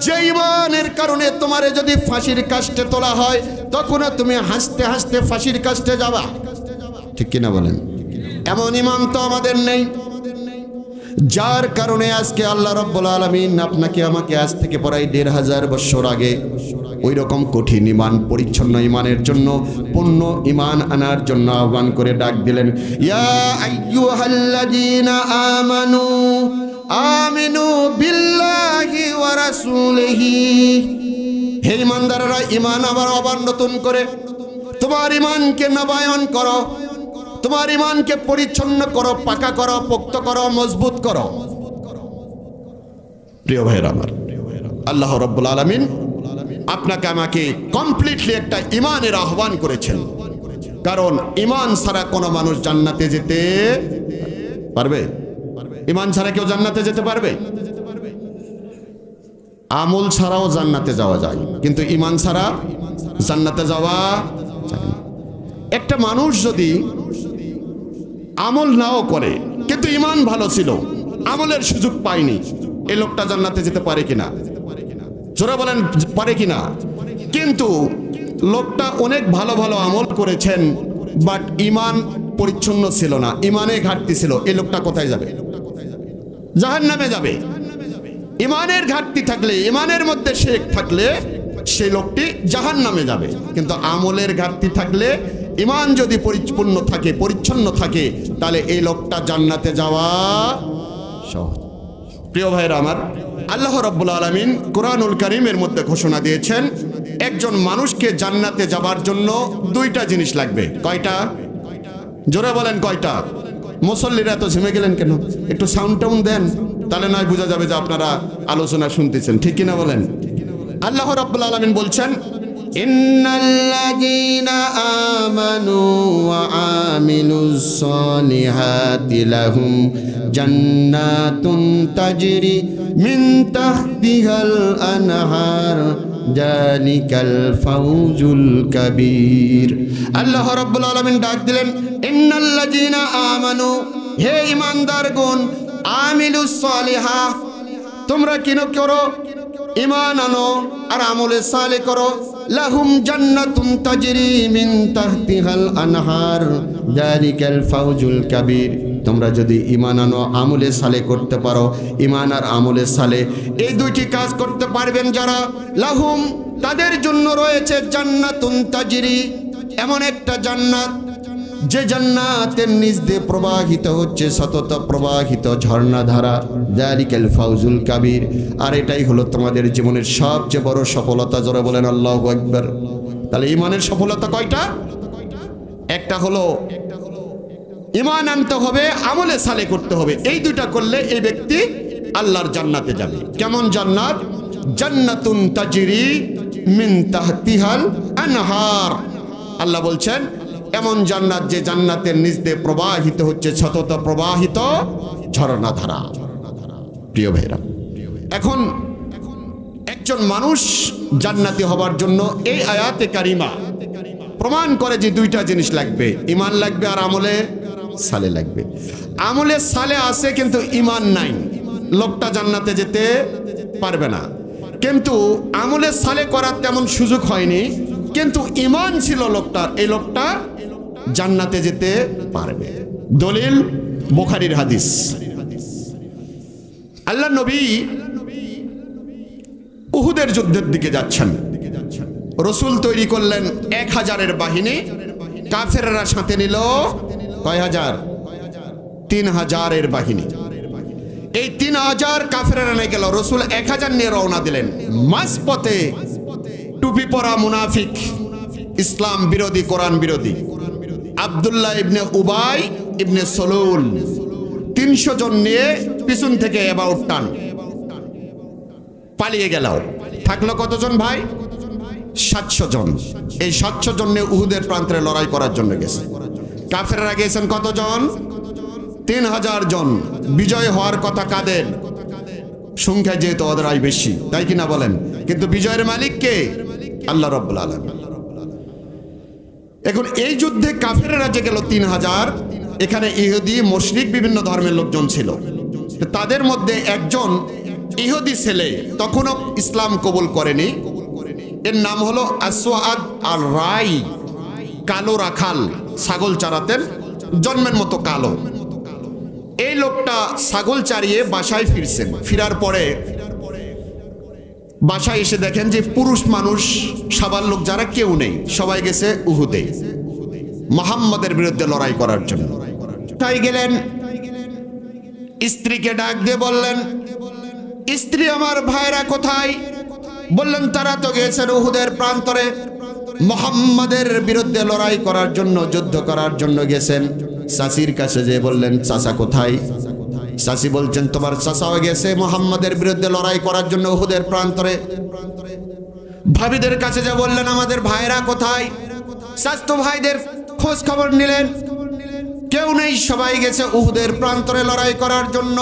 যে ঈমানের কারণে তোমারে যদি ফাঁসির কাস্টে তোলা হয় তখনও তুমি হাসতে হাসতে ফাঁসির কাস্টে যাবা। ঠিক কিনা বলেন? এমন ঈমান তো আমাদের নেই, যার কারণে আজকে আল্লাহ রাব্বুল আলামিন আপনাকে আমাকে আজ থেকে প্রায় ১৫০০ বছর আগে ওই রকম কঠিন ঈমান, পরিচ্ছন্ন ঈমানের জন্য, পূর্ণ ঈমান আনার জন্য আহ্বান করে ডাক দিলেন, ইয়া আইয়ুহাল্লাযীনা আমানু আমিনু বিল্লাহি ওয়া রাসূলিহি। হে ঈমানদাররা, ঈমান আবার নতুন করে তোমার ঈমানকে নবায়ন করো, তোমার ঈমানকে পরিচ্ছন্ন করো, পাকা করো, পোক্ত করো, মজবুত করো। প্রিয় ভাইরা আমার, আল্লাহ রাব্বুল আলামিন আপনাকে আমাকে কমপ্লিটলি একটা ঈমানের আহ্বান করেছেন। কারণ ঈমান ছাড়া কোনো মানুষ জান্নাতে যেতে পারবে? ঈমান ছাড়া কেউ জান্নাতে যেতে পারবে? আমল ছাড়াও জান্নাতে যাওয়া যায়, কিন্তু ঈমান ছাড়া জান্নাতে যাওয়া যায় না। একটা মানুষ যদি আমল নাও করে কিন্তু ঈমান ভালো ছিল, আমলের সুযোগ পায়নি, এই লোকটা জান্নাতে যেতে পারে কিনা? জোরে বলেন, পারে কিনা? কিন্তু লোকটা অনেক ভালো ভালো আমল করেছেন, বাট ঈমান পরিচ্ছন্ন ছিল না, ঈমানে ঘাটতি ছিল, এই লোকটা কোথায় যাবে? জাহান্নামে যাবে। ঈমানের ঘাটতি থাকলে, ঈমানের মধ্যে শিরক থাকলে সেই লোকটি জাহান্নামে যাবে। কিন্তু আমলের ঘাটতি থাকলে, ঈমান যদি পরিপূর্ণ থাকে, পরিচ্ছন্ন থাকে, তাহলে এই লোকটা জান্নাতে যাওয়া সহজ। প্রিয় ভাইরা আমার, আল্লাহ রাব্বুল আলামিন কুরআনুল কারীমের মধ্যে ঘোষণা দিয়েছেন, একজন মানুষকে জান্নাতে যাবার জন্য দুইটা জিনিস লাগবে। কয়টা? জোরে বলেন কয়টা? মুসল্লিরা তো ঝিমে গেলেন কেন? একটু সাউন্ড টাউন দেন, তাহলে নয় বোঝা যাবে যে আপনারা আলোচনা শুনতেছেন। ঠিক কিনা বলেন? আল্লাহ রাব্বুল আলামিন বলছেন, ইন্নাল্লাযীনা আমানু ওয়া আমিলুস সলিহাতি লাহুম জান্নাতুন তাজরি মিন তাহতিহাল আনহার যালিকাল ফাউজুল কাবীর। আল্লাহ রাব্বুল আলামিন ডাক দিলেন, ইন্নাল্লাযীনা আমানু, হে ঈমানদারগণ, আমিলুস সালিহা, তোমরা কিনো করো, ঈমান আনো আর আমলে সালেহ করো, লাহুম জান্নাতুন তাজরি মিন তাহতিহাল আনহার যালিকাল ফাউজুল কাবীর। তোমরা যদি ঈমান আনো, আমলে সালেহ করতে পারো, ঈমান আর আমলে সালেহ এই দুইটি কাজ করতে পারবেন যারা, লাহুম, তাদের জন্য রয়েছে জান্নাতুন তাজরি, এমন একটা জান্নাত যে জান্নাতের নিচ দিয়ে প্রবাহিত হচ্ছে সতত প্রবাহিত ঝর্ণাধারা, যালিকাল ফাউজুল কাবীর। আর এটাই হলো তোমাদের জীবনের সবচেয়ে বড় সফলতা। জোরে বলেন আল্লাহু আকবার। তাহলে ঈমানের সফলতা কয়টা? একটা হলো ঈমান আনতে হবে, আমলে সালেহ করতে হবে। এই দুইটা করলে এই ব্যক্তি আল্লাহর জান্নাতে যাবে। কেমন জান্নাত? জান্নাতুন তাজরি মিন তাহতিহাল আনহার। আল্লাহ বলছেন এমন জান্নাত যে জান্নাতের নিচ দিয়ে প্রবাহিত হচ্ছে সতত প্রবাহিত ঝর্ণাধারা। প্রিয় ভাইরা, এখন একজন মানুষ জান্নাতি হবার জন্য এই আয়াতে কারিমা প্রমাণ করে যে দুইটা জিনিস লাগবে, ঈমান লাগবে আর আমলে সালেহ লাগবে। আমলে সালেহ আছে কিন্তু ঈমান নাই, লোকটা জান্নাতে যেতে পারবে না। কিন্তু আমলে সালেহ করার তেমন সুযোগ হয়নি, কিন্তু ঈমান ছিল লোকটার, এই লোকটা জান্নাতে যেতে পারবে। দলিল বুখারীর হাদিস। আল্লাহ নবী উহুদের যুদ্ধের দিকে যাচ্ছেন, রসুল তৈরি করলেন 1000-এর বাহিনী, কাফেররা সাথে নিল কয় হাজার? 3000-এর বাহিনী। এই 3000 কাফেররা নিয়ে গেল, রসুল 1000 নিয়ে রওনা দিলেন। মাঝপথে টুপি পরা মুনাফিক, ইসলাম বিরোধী, কোরআন বিরোধী আব্দুল্লাহ ইবনে উবাই ইবনে সলুল 300 জন নিয়ে পিছন থেকে এবাউট টান পালিয়ে গেল। থাকলো কতজন ভাই? 700 জন। এই 700 জন নিয়ে উহুদের প্রান্তরে লড়াই করার জন্য গেছে। কাফেররা গেছেন কতজন? 3000 জন। বিজয় হওয়ার কথা কাদের? সংখ্যায় যেহেতু ওদেরই বেশি, তাই কিনা বলেন? কিন্তু বিজয়ের মালিক কে? আল্লাহ রাব্বুল আলামিন। এখন এই যুদ্ধে কাফেররা যে গেল 3000, এখানে ইহুদি মুশরিক বিভিন্ন ধর্মের লোকজন ছিল। তাদের মধ্যে একজন ইহুদি ছেলে তখনও ইসলাম কবুল করেনি, এর নাম হলো আসওয়াদ আর রাই, কালো রাখাল, ছাগল চারাতেন, জন্মের মতো কালো। এই লোকটা ছাগল চারিয়ে বাসায় ফিরছেন। ফিরার পরে বাসায় এসে দেখেন যে পুরুষ মানুষ, সাবাল লোক যারা কেউ নেই, সবাই গেছে উহুদে মুহাম্মাদের বিরুদ্ধে লড়াই করার জন্য। তাই গেলেন, স্ত্রীকে ডাক দিয়ে বললেন, স্ত্রী আমার ভাইরা কোথায়? বললেন তারা তো গেছেন উহুদের প্রান্তরে মুহাম্মাদের বিরুদ্ধে লড়াই করার জন্য, যুদ্ধ করার জন্য গেছেন। চাচির কাছে যে বললেন, চাচা কোথায়? চাচি বলছেন তোমার চাচাও গেছে মুহাম্মাদের বিরুদ্ধে লড়াই করার জন্য উহুদের প্রান্তরে। ভাবিদের কাছে যে বললেন আমাদের ভাইরা কোথায়? চাচতো ভাইদের খোঁজ খবর নিলেন, কেউ নেই, সবাই গেছে উহুদের প্রান্তরে লড়াই করার জন্য।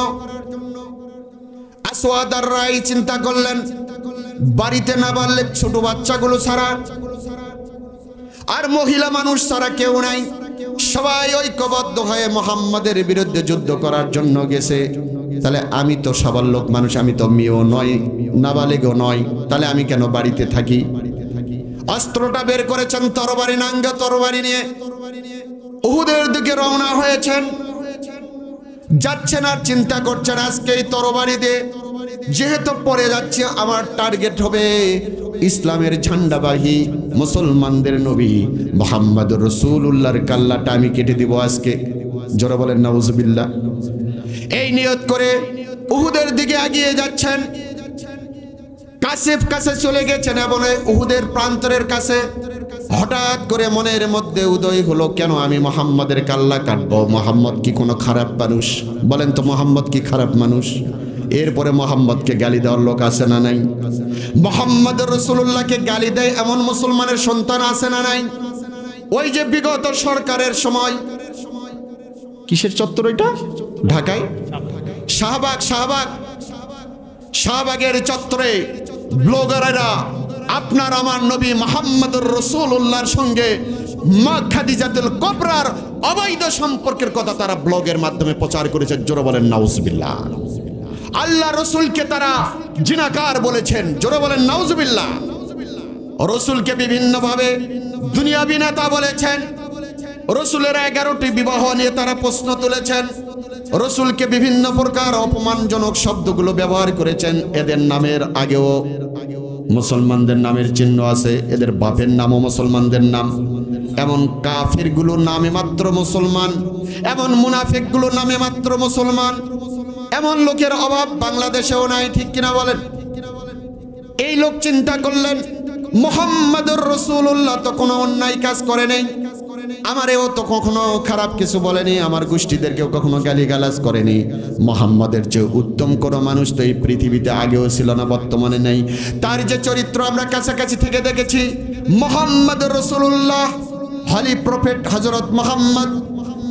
আসওয়াদ আর রাই চিন্তা করলেন, বাড়িতে না পারলে ছোট বাচ্চাগুলো ছাড়া আর মহিলা মানুষ ছাড়া কেউ নাই, সবাই ঐক্যবদ্ধ হয়ে মুহাম্মাদের বিরুদ্ধে যুদ্ধ করার জন্য গেছে। তাহলে আমি তো সবার লোক মানুষ, আমি তো মেয়েও নয়, নাবালেগও নয়, তাহলে আমি কেন বাড়িতে থাকি? অস্ত্রটা বের করেছেন, তরবারি, নাঙ্গা তরবারি নিয়ে উহুদের দিকে রওনা হয়েছেন। যাচ্ছেন আর চিন্তা করছেন, আজকে এই তরবারি দিয়ে যেহেতু পড়ে যাচ্ছে, আমার টার্গেট হবে ইসলামের ঝান্ডাবাহী মুসলমানদের নবী মুহাম্মদুর রাসূলুল্লাহর কাল্লাটা আমি কেটে দিব আজকে। জোরে বলেন নাউজুবিল্লাহ। এই নিয়ত করে উহুদের দিকে এগিয়ে যাচ্ছেন। কাছে চলে গেছেন এবং উহুদের প্রান্তরের কাছে হঠাৎ করে মনের মধ্যে উদয় হলো, কেন আমি মুহাম্মাদের কাল্লা কাটবো? মুহাম্মদ কি কোনো খারাপ মানুষ? বলেন তো, মুহাম্মদ কি খারাপ মানুষ? এরপরে মুহাম্মদকে গালি দেওয়ার লোক আছে না নাই? মুহাম্মদ রাসূলুল্লাহকে গালি দেয় এমন মুসলমানের সন্তান আছে না নাই? ওই যে বিগত সরকারের সময়, কিসের চত্বর এটা? ঢাকায় শাহবাগের চত্বরে ব্লগাররা আপনার আমার নবী মুহাম্মদুর রাসূলুল্লাহর সঙ্গে মা খাদিজাতুল কুবরার অবৈধ সম্পর্কের কথা তারা ব্লগের মাধ্যমে প্রচার করেছে। জোরে বলেন নাউজুবিল্লাহ। আল্লাহ রসুলকে তারা জিনাকার বলেছেন। জোরে বলেন নাউজুবিল্লাহ। রসুলকে বিভিন্নভাবে দুনিয়াবি নেতা বলেছেন। রসুলের 11টি বিবাহ নিয়ে তারা প্রশ্ন তুলেছেন। রসুলকে বিভিন্ন প্রকার অপমানজনক শব্দগুলো ব্যবহার করেছেন। এদের নামের আগেও মুসলমানদের নামের চিহ্ন আছে, এদের বাপের নামও মুসলমানদের নাম। এমন কাফিরগুলো নামে মাত্র মুসলমান, এমন মুনাফিকগুলো নামে মাত্র মুসলমান। এমন লোকের অভাব বাংলাদেশেও নাই, ঠিক কিনা বলেন? এই লোক চিন্তা করলেন মুহাম্মদুর রাসূলুল্লাহ তো কোনো অন্যায় কাজ করে নাই, আমারেও তো কখনো খারাপ কিছু বলেনি, আমার গোষ্ঠীদেরকেও কখনো গালিগালাজ করেনি। মুহাম্মাদের চেয়ে উত্তম কোনো মানুষ তো এই পৃথিবীতে আগেও ছিল না, বর্তমানে নেই। তার যে চরিত্র আমরা কাছাকাছি থেকে দেখেছি, মুহাম্মদুর রাসূলুল্লাহ হলি প্রফেট হযরত মুহাম্মদ,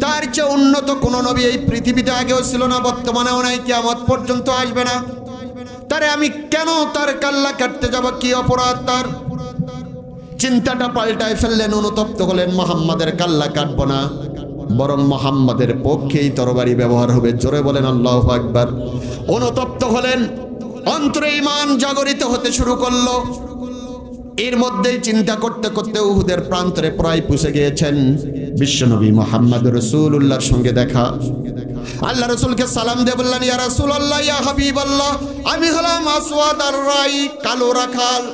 তার চেয়ে উন্নত কোনো নবী এই পৃথিবীতে আগেও ছিল না, বর্তমানেও নাই, কিয়ামত পর্যন্ত আসবে না। তারে আমি কেন তার কাল্লা কাটতে যাব? কি অপরাধ তার? চিন্তাটা পাল্টায় ফেললেন, অনুতপ্ত হলেন। মুহাম্মাদের কাল্লা কাটবো না, বরং মুহাম্মাদের পক্ষেই তরবারি ব্যবহার হবে। জোরে বলেন আল্লাহু আকবার। অনুতপ্ত হলেন, অন্তরে ঈমান জাগরিত হতে শুরু করলো। এর মধ্যেই চিন্তা করতে করতে উহুদের প্রান্তরে প্রায় পৌঁছে গিয়েছেন। বিশ্বনবী মুহাম্মদ রাসূলুল্লাহর সঙ্গে দেখা। আল্লাহ রাসূলকে সালাম দিয়ে বললেন, ইয়া রাসূলুল্লাহ, ইয়া হাবিবাল্লাহ, আমি হলাম আসওয়াদ আর রাই, কালো রাখাল।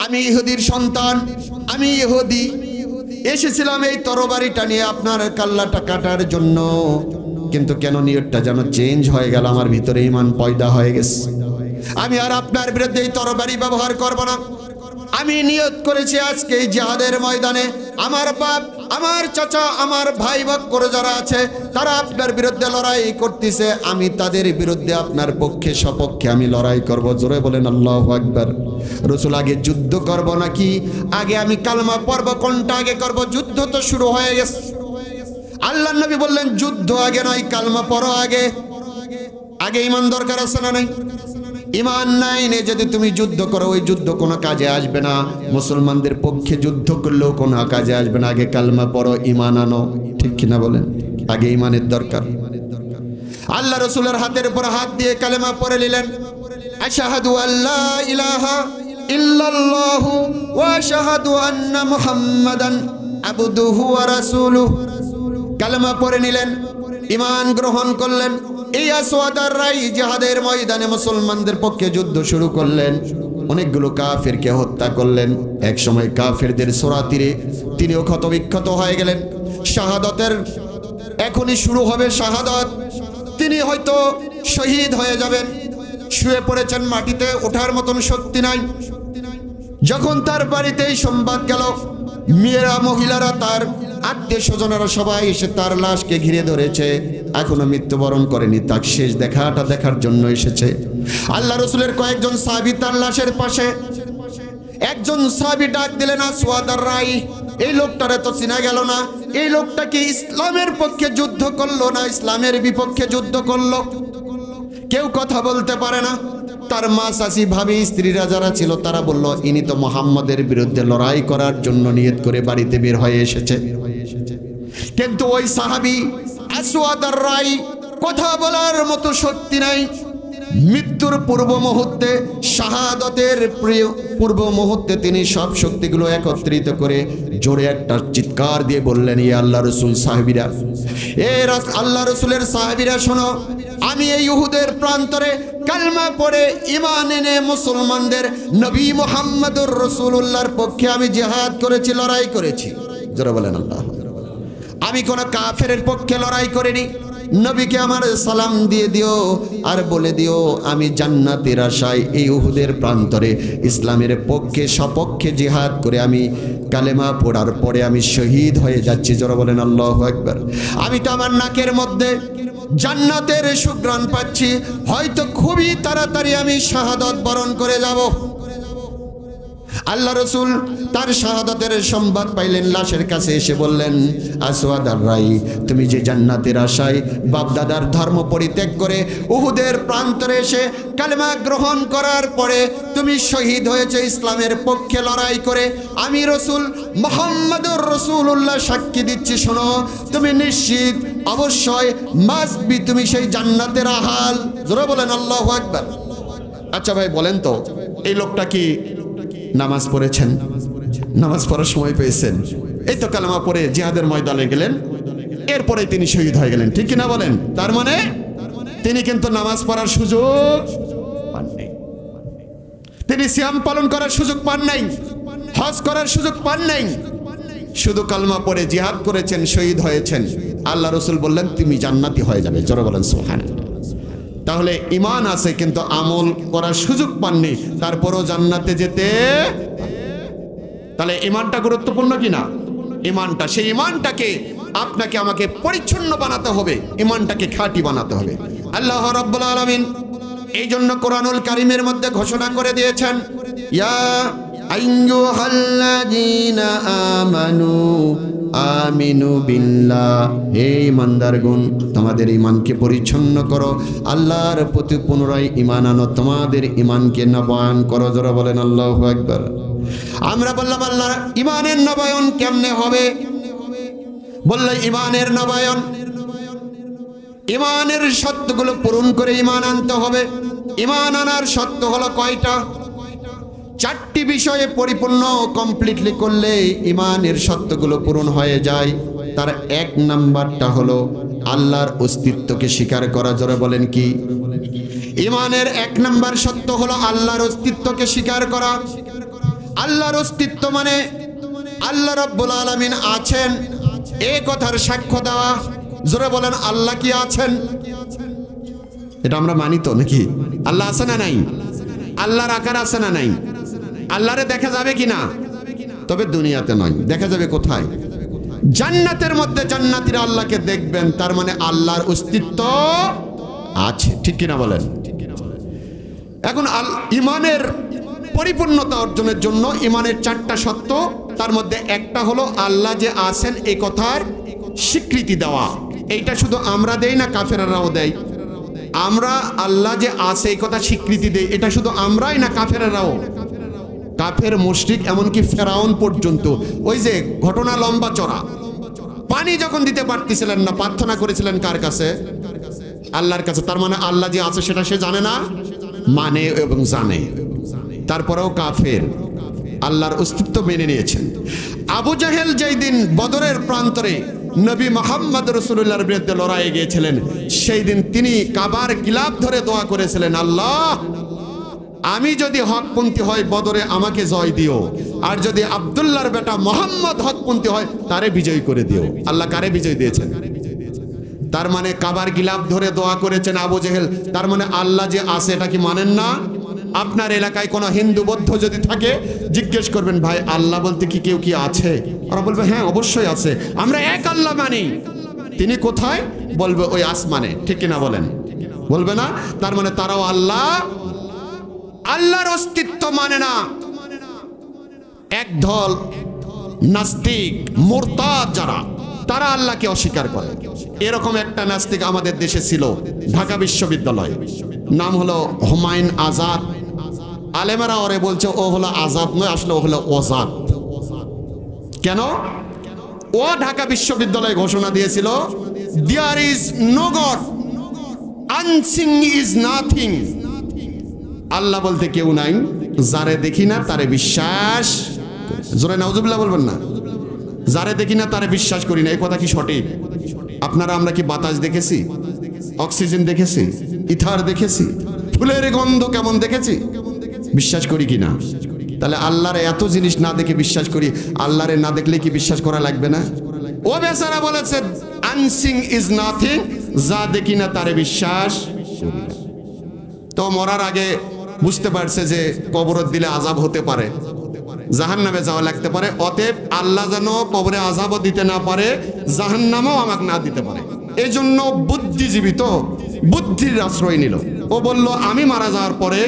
আমি ইহুদির সন্তান, আমি ইহুদি। এসেছিলাম এই তরবারিটা নিয়ে আপনার কাল্লাটা কাটার জন্য, কিন্তু কেন নিয়তটা যেন চেঞ্জ হয়ে গেল, আমার ভিতরে ঈমান পয়দা হয়ে গেছে। আমি আর আপনার বিরুদ্ধে এই তরবারি ব্যবহার করব না। আমি নিয়ত করেছি আজকে এই জিহাদের ময়দানে আমার বাপ, আমার চাচা, আমার ভাই করে যারা আছে তারা আপনার বিরুদ্ধে লড়াই করতেছে, আমি তাদের বিরুদ্ধে আপনার পক্ষে সপক্ষে আমি লড়াই করব। জোরে বলেন আল্লাহু আকবার। রাসূল, আগে যুদ্ধ করব নাকি আগে আমি কালমা পড়ব, কোনটা আগে করব? যুদ্ধ তো শুরু হয়ে গেছে। আল্লাহর নবী বললেন, যুদ্ধ আগে নয়, কালমা পড়ো আগে। আগে ঈমান দরকার আছে না নাই? ঈমান নাই নে যদি তুমি যুদ্ধ করো, ওই যুদ্ধ কোনো কাজে আসবে না। মুসলমানদের পক্ষে যুদ্ধ করলেও কোনো কাজে আসবে না। আগে কালমা পড়ো, ঈমান আনো, ঠিক কিনা বলেন? আগে ঈমানের দরকার। আল্লাহ রাসূলের হাতের উপর হাত দিয়ে কালেমা পড়ে নিলেন, আশহাদু আল্লা ইলাহা ইল্লাল্লাহু ওয়া আশহাদু আন্না মুহাম্মাদান আবদুহু ওয়া রাসূলুহু। কালেমা পড়ে নিলেন, ঈমান গ্রহণ করলেন। এই আসওয়াদ আর রাই জিহাদের ময়দানে মুসলমানদের পক্ষে যুদ্ধ শুরু করলেন। অনেকগুলো কাফেরকে হত্যা করলেন। এক সময় কাফেরদের ছোড়া তীরে তিনিও ক্ষতবিক্ষত হয়ে গেলেন। শাহাদাতের এখনই শুরু হবে শাহাদাত। তিনি হয়তো শহীদ হয়ে যাবেন। শুয়ে পড়েছেন মাটিতে, ওঠার মতন শক্তি নাই। যখন তার বাড়িতে এই সংবাদ গেল, মেয়েরা, মহিলারা, তার আত্মীয় স্বজনেরা সবাই এসে তার লাশকে ঘিরে ধরেছে। এখনো মৃত্যুবরণ করেনি, তার শেষ দেখাটা দেখার জন্য এসেছে। আল্লাহ রাসূলের কয়েকজন সাহাবী তার লাশের পাশে। একজন সাহাবী ডাক দিলেন, আসওয়াদ আর রাই। এই লোকটারে তো চিনা গেল না। এই লোকটা কি ইসলামের পক্ষে যুদ্ধ করলো না ইসলামের বিপক্ষে যুদ্ধ করলো? কেউ কথা বলতে পারে না। তার মা, চাচি, ভাবি, স্ত্রীরা যারা ছিল তারা বলল, ইনি তো মুহাম্মাদের বিরুদ্ধে লড়াই করার জন্য নিয়ত করে বাড়িতে বের হয়ে এসেছে। কিন্তু ওই সাহাবী আসওয়াদ আর রাই কথা বলার মতো শক্তি নাই। মৃত্যুর পূর্ব মুহূর্তে, শাহাদাতের পূর্ব মুহূর্তে তিনি সব শক্তিগুলো একত্রিত করে জোরে একটা চিৎকার দিয়ে বললেন, ইয়া আল্লাহ রাসূল সাহাবীরা, আল্লাহ রাসূলের সাহাবীরা শোনো, আমি এই উহুদের প্রান্তরে কালমা পড়ে ঈমান এনে মুসলমানদের নবী মুহাম্মদুর রাসূলুল্লাহর পক্ষে আমি জিহাদ করেছি, লড়াই করেছি। জোরে বলেন আল্লাহ। আমি কোন কাফেরের পক্ষে লড়াই করিনি। নবীকে আমার সালাম দিয়ে দিও আর বলে দিও, আমি জান্নাতের আশায় এই উহুদের প্রান্তরে ইসলামের পক্ষে সপক্ষে জিহাদ করে আমি কালেমা পড়ার পরে আমি শহীদ হয়ে যাচ্ছি। জোরে বলেন আল্লাহু আকবার। আমি তো আমার নাকের মধ্যে জান্নাতের সুঘ্রাণ পাচ্ছি, হয়তো খুবই তাড়াতাড়ি আমি শাহাদাত বরণ করে যাব। আল্লাহ রসুল তার শাহাদাতের সংবাদ পাইলেন, লাশের কাছে এসে বললেন, আসওয়াদ আর রাই, তুমি যে জান্নাতের আশায় বাপদাদার ধর্ম পরিত্যাগ করে উহুদের প্রান্তরে এসে কালেমা গ্রহণ করার পরে তুমি শহীদ হয়েছে ইসলামের পক্ষে লড়াই করে, আমি রসুল মুহাম্মদুর রাসূলুল্লাহ সাক্ষী দিচ্ছি, শোনো, তুমি নিশ্চিত অবশ্যই মাসবি তুমি সেই জান্নাতের আহাল। জোরে বলেন আল্লাহু আকবার। আচ্ছা ভাই বলেন তো, এই লোকটা কি নামাজ পড়েছেন? নামাজ পড়ার সময় পেয়েছেন? এই তো কালেমা পড়ে জিহাদের ময়দানে গেলেন, এরপরে তিনি শহীদ হয়ে গেলেন, ঠিক কিনা বলেন? তার মানে তিনি কিন্তু নামাজ পড়ার সুযোগ পান নাই, তিনি সিয়াম পালন করার সুযোগ পান নাই, হজ করার সুযোগ পান নাই, শুধু কালেমা পড়ে জিহাদ করেছেন, শহীদ হয়েছেন। আল্লাহ রসুল বললেন তুমি জান্নাতি হয়ে যাবে। জোরে বলেন সুবহানাল্লাহ। তাহলে ঈমান আছে কিন্তু আমল করার সুযোগ পাননি, তারপরও জান্নাতে যেতে। তাহলে ঈমানটা গুরুত্বপূর্ণ কিনা? ঈমানটা, সেই ঈমানটাকে আপনাকে আমাকে পরিচ্ছন্ন বানাতে হবে, ঈমানটাকে খাঁটি বানাতে হবে। আল্লাহ রাব্বুল আলামিন এই জন্য কোরআনুল কারীমের মধ্যে ঘোষণা করে দিয়েছেন, ইয়া আইয়ুহাল্লাযীনা আমানু আমিনু বিল্লাহ, হে ঈমানদারগণ তোমাদের ঈমানকে পরিচ্ছন্ন করো, আল্লাহর প্রতি পুনরায় ঈমান আনো, তোমাদের ঈমানকে নবায়ন করো। জোরে বলেন আল্লাহু আকবার। আমরা বললাম আল্লাহর ঈমানের নবায়ন কেমনে হবে? বলল ঈমানের নবায়ন, ঈমানের শর্তগুলো পূরণ করে ঈমান আনতে হবে। ঈমান আনার শর্ত হলো কয়টা? 4টি বিষয়ে পরিপূর্ণ কমপ্লিটলি করলে ঈমানের শর্তগুলো পূরণ হয়ে যায়। তার 1 নাম্বারটা হলো আল্লাহর অস্তিত্বকে স্বীকার করা। জোরে বলেন কি? ঈমানের 1 নাম্বার শর্ত হলো আল্লাহর অস্তিত্বকে স্বীকার করা। আল্লাহর অস্তিত্ব মানে আল্লাহ রাব্বুল আলামিন আছেন, এই কথার সাক্ষ্য দেওয়া। জোরে বলেন আল্লাহ কি আছেন? এটা আমরা মানি তো নাকি? আল্লাহ আছে না নাই? আল্লাহর আকার আছে না নাই? আল্লাহরে দেখা যাবে কিনা? তবে দুনিয়াতে নয়, দেখা যাবে কোথায়? জান্নাতের মধ্যে জান্নাতীরা আল্লাহকে দেখবেন, তার মানে আল্লাহর অস্তিত্ব আছে, ঠিক কিনা বলেন? এখন ঈমানের পরিপূর্ণতা অর্জনের জন্য ঈমানের 4টা শর্ত, তার মধ্যে একটা হলো আল্লাহ যে আছেন এই কথার স্বীকৃতি দেওয়া। এইটা শুধু আমরা দেই না, কাফেররাও দেয়। আমরা আল্লাহ যে আছে এই কথা স্বীকৃতি দেই, এটা শুধু আমরাই না, কাফেররাও। কাফের মুশরিক এমনকি ফেরাউন পর্যন্ত, ওই যে ঘটনা লম্বা চড়া, পানি যখন দিতে পারতেছিলেন না, প্রার্থনা করেছিলেন কার কাছে? আল্লাহর কাছে। তার মানে আল্লাহ যে আছে সেটা সে জানে না, মানে এবং জানে। তারপরেও কাফের আল্লাহর অস্তিত্ব মেনে নিয়েছেন। আবু জাহেল যেই দিন বদরের প্রান্তরে নবী মুহাম্মদ রাসূলুল্লাহর বিরুদ্ধে লড়াইয়ে গিয়েছিলেন, সেই দিন তিনি কাবার গিলাফ ধরে দোয়া করেছিলেন, আল্লাহ আমি যদি হকপন্থী হয় বদরে আমাকে জয় দিও, আর যদি আব্দুল্লাহর বেটা মুহাম্মদ হকপন্থী হয় তারে বিজয় করে দিও। আল্লাহ কারে বিজয় দিয়েছেন? তার মানে কাবার গিলাফ ধরে দোয়া করেছেন আবু জেহেল। তার মানে আল্লাহ যে আছে এটা কি মানেন না? আপনার এলাকায় কোনো হিন্দু বৌদ্ধ যদি থাকে, জিজ্ঞেস করবেন, ভাই আল্লাহ বলতে কি কেউ কি আছে? ওরা বলবে হ্যাঁ অবশ্যই আছে, আমরা এক আল্লাহ মানি। তিনি কোথায়? বলবে ওই আসমানে, ঠিক কিনা বলেন? বলবে না? তার মানে তারাও আল্লাহর অস্তিত্ব মানে না। একদল নাস্তিক মুরতাদ যারা, তারা আল্লাহকে অস্বীকার করে। এরকম একটা নাস্তিক আমাদের দেশে ছিল, ঢাকা বিশ্ববিদ্যালয়, নাম হলো হুমায়ুন আজাদ। আলেমেরা ওরে বলছে ও হলো আজাদ নয়, আসলে ও হলো ওজাদ। কেন? ও ঢাকা বিশ্ববিদ্যালয়ে ঘোষণা দিয়েছিল, দেয়ার ইজ নো গড, আনসিং ইজ নাথিং। আল্লাহ বলতে কেউ নাই, যারে দেখি না তারে বিশ্বাস। জোরে নাউজুবিল্লাহ বলবেন না? যারে দেখি না তারে বিশ্বাস করি না, এই কথা কি সঠিক? আপনারা আমরা কি বাতাস দেখেছি? অক্সিজেন দেখেছি? ইথার দেখেছি? ফুলের গন্ধ কেমন দেখেছি? বিশ্বাস করি কিনা? তাহলে আল্লাহর এত জিনিস না দেখে বিশ্বাস করি, আল্লাহরে না দেখলে কি বিশ্বাস করা লাগবে না? ও বেচারা বলেছে আনসিং ইজ নাথিং, যা দেখি না তারে বিশ্বাস করি না। তো মরার আগে বুঝতে পারছে যে কবরত দিলে আযাব হতে পারে, জাহান্নামে যাওয়া লাগতে পারে, অতএব আল্লাহ যেন কবরে আযাবও দিতে না পারে, জাহান্নামও আমাকে না দিতে পারে। এই জন্য বুদ্ধিজীবী তো বুদ্ধির আশ্রয় নিল। ও বলল আমি মারা যাওয়ার পরে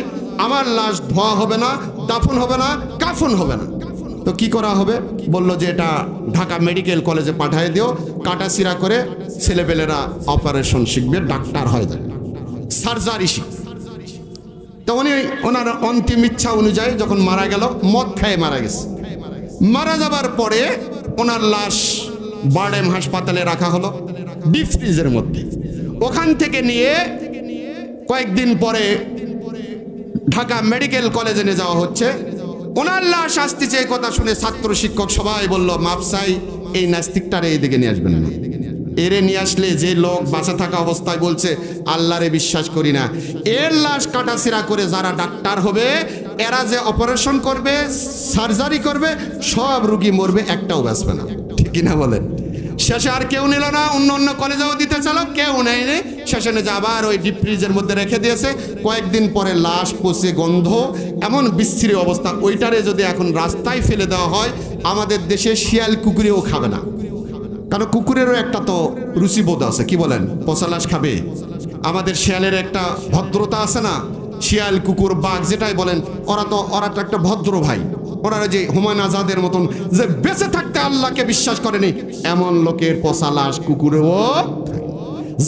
আমার লাশ ধোয়া হবে না, দাফন হবে না, কাফন হবে না। তো কি করা হবে? বলল যে এটা ঢাকা মেডিকেল কলেজে পাঠিয়ে দিও, কাটাছিরা করে ছেলেপেলেরা অপারেশন শিখবে, ডাক্তার হয়ে যাবে, সার্জারি শিখবে। তো উনি ওনার অন্তিম ইচ্ছা অনুযায়ী যখন মারা গেল, মদ খেয়ে মারা গেছে। মারা যাবার পরে ওনার লাশ বারডেম হাসপাতালে রাখা হলো ডিপ ফ্রিজের মধ্যে। ওখান থেকে নিয়ে কয়েকদিন পরে ঢাকা মেডিকেল কলেজে নিয়ে যাওয়া হচ্ছে। ওনার লাশ আসতেছে, এই কথা শুনে ছাত্র শিক্ষক সবাই বলল, মাপসাই এই নাস্তিকটারে এইদিকে নিয়ে আসবেন না, এরে নিয়ে আসলে যে লোক বাঁচা থাকা অবস্থায় বলছে আল্লাহরে বিশ্বাস করি না, এর লাশ কাটাছিরা করে যারা ডাক্তার হবে, এরা যে অপারেশন করবে, সার্জারি করবে, সব রুগী মরবে, একটাও বাঁচবে না। ঠিক কিনা বলেন? শেষে আর কেউ নিল না, অন্য অন্য কলেজেও দিতে চালো, কেউ নেয়নি। শেষে যে আবার ওই ডিপ ফ্রিজের মধ্যে রেখে দিয়েছে। কয়েকদিন পরে লাশ পচে গন্ধ, এমন বিশ্রী অবস্থা। ওইটারে যদি এখন রাস্তায় ফেলে দেওয়া হয়, আমাদের দেশে শিয়াল কুকুরেও খাবে না, কারণ কুকুরেরও একটা তো রুচিবোধ আছে। কি বলেন? পচা লাশ খাবে। আমাদের শিয়ালের একটা ভদ্রতা আছে না? শিয়াল, কুকুর, বাঘ যেটাই বলেন, ওরা তো একটা ভদ্র ভাই। ওরা যে হুমায়ুন আজাদের মতন যে বেঁচে থাকতে আল্লাহকে বিশ্বাস করেনি, এমন লোকের পচা লাশ কুকুরেও।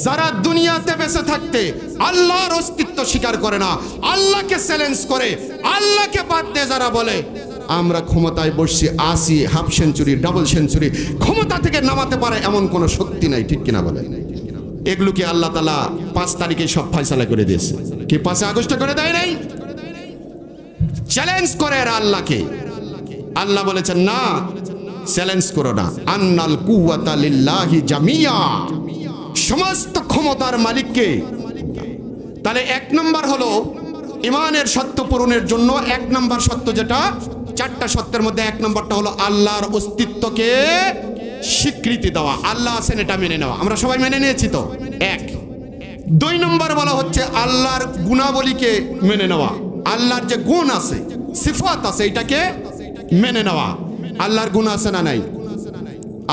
যারা দুনিয়াতে বেঁচে থাকতে আল্লাহর অস্তিত্ব স্বীকার করে না, আল্লাহকে চ্যালেঞ্জ করে, আল্লাহকে বাদ দিয়ে যারা বলে আমরা ক্ষমতায় বসছি, আসি, হাফ সেঞ্চুরি, ডাবল সেঞ্চুরি, ক্ষমতা থেকে নামাতে পারে এমন কোনো শক্তি নাই। ঠিক কিনা বলেন? এগুলোকে আল্লাহ তাআলা 5 তারিখে সব ফয়সালা করে দিয়েছে। কি 5 আগস্টে করে দেয় নাই? চ্যালেঞ্জ করে এরা আল্লাহকে। আল্লাহ বলেছেন না, চ্যালেঞ্জ করো না। আন্নাল কুওয়াতা লিল্লাহি জামিয়া, সমস্ত ক্ষমতার মালিককে। তাহলে 1 নম্বর হলো ইমানের সত্য পূরণের জন্য 1 নম্বর সত্য, যেটা 4টা সত্যের মধ্যে 1 নম্বরটা হলো আল্লাহর অস্তিত্বকে স্বীকৃতি দেওয়া। আল্লাহ আছেন এটা মেনে নেওয়া। আমরা সবাই মেনে নিয়েছি তো? 1। 2 নম্বর বলা হচ্ছে আল্লাহর গুণাবলীকে মেনে নেওয়া। আল্লাহর যে গুণ আছে, সিফাত আছে, এটাকে মেনে নেওয়া। আল্লাহর গুণ আছে না নাই?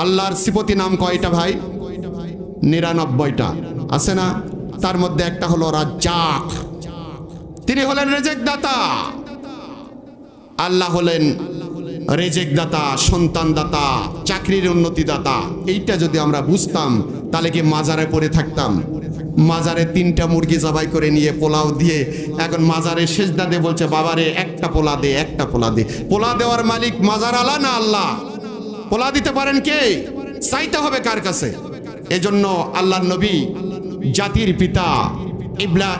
আল্লাহর সিফতি নাম কয়টা ভাই? 99টা আছে না? তার মধ্যে একটা হলো রাজ্জাক, তিনি হলেন রেজেক দাতা। আল্লাহ হলেন রেজেক দাতা, সন্তান দাতা, চাকরির উন্নতি দাতা। এইটা যদি আমরা বুঝতাম, তাহলে কি মাজারে পড়ে থাকতাম? মাজারে 3টা মুরগি জবাই করে নিয়ে পোলাও দিয়ে, এখন মাজারে সেজদা দিয়ে বলছে বাবারে একটা পোলা দে, একটা পোলা দে। পোলা দেওয়ার মালিক মাজার আলা না আল্লাহ? পোলা দিতে পারেন কে? চাইতে হবে কার কাছে? এজন্য আল্লাহর নবী, জাতির পিতা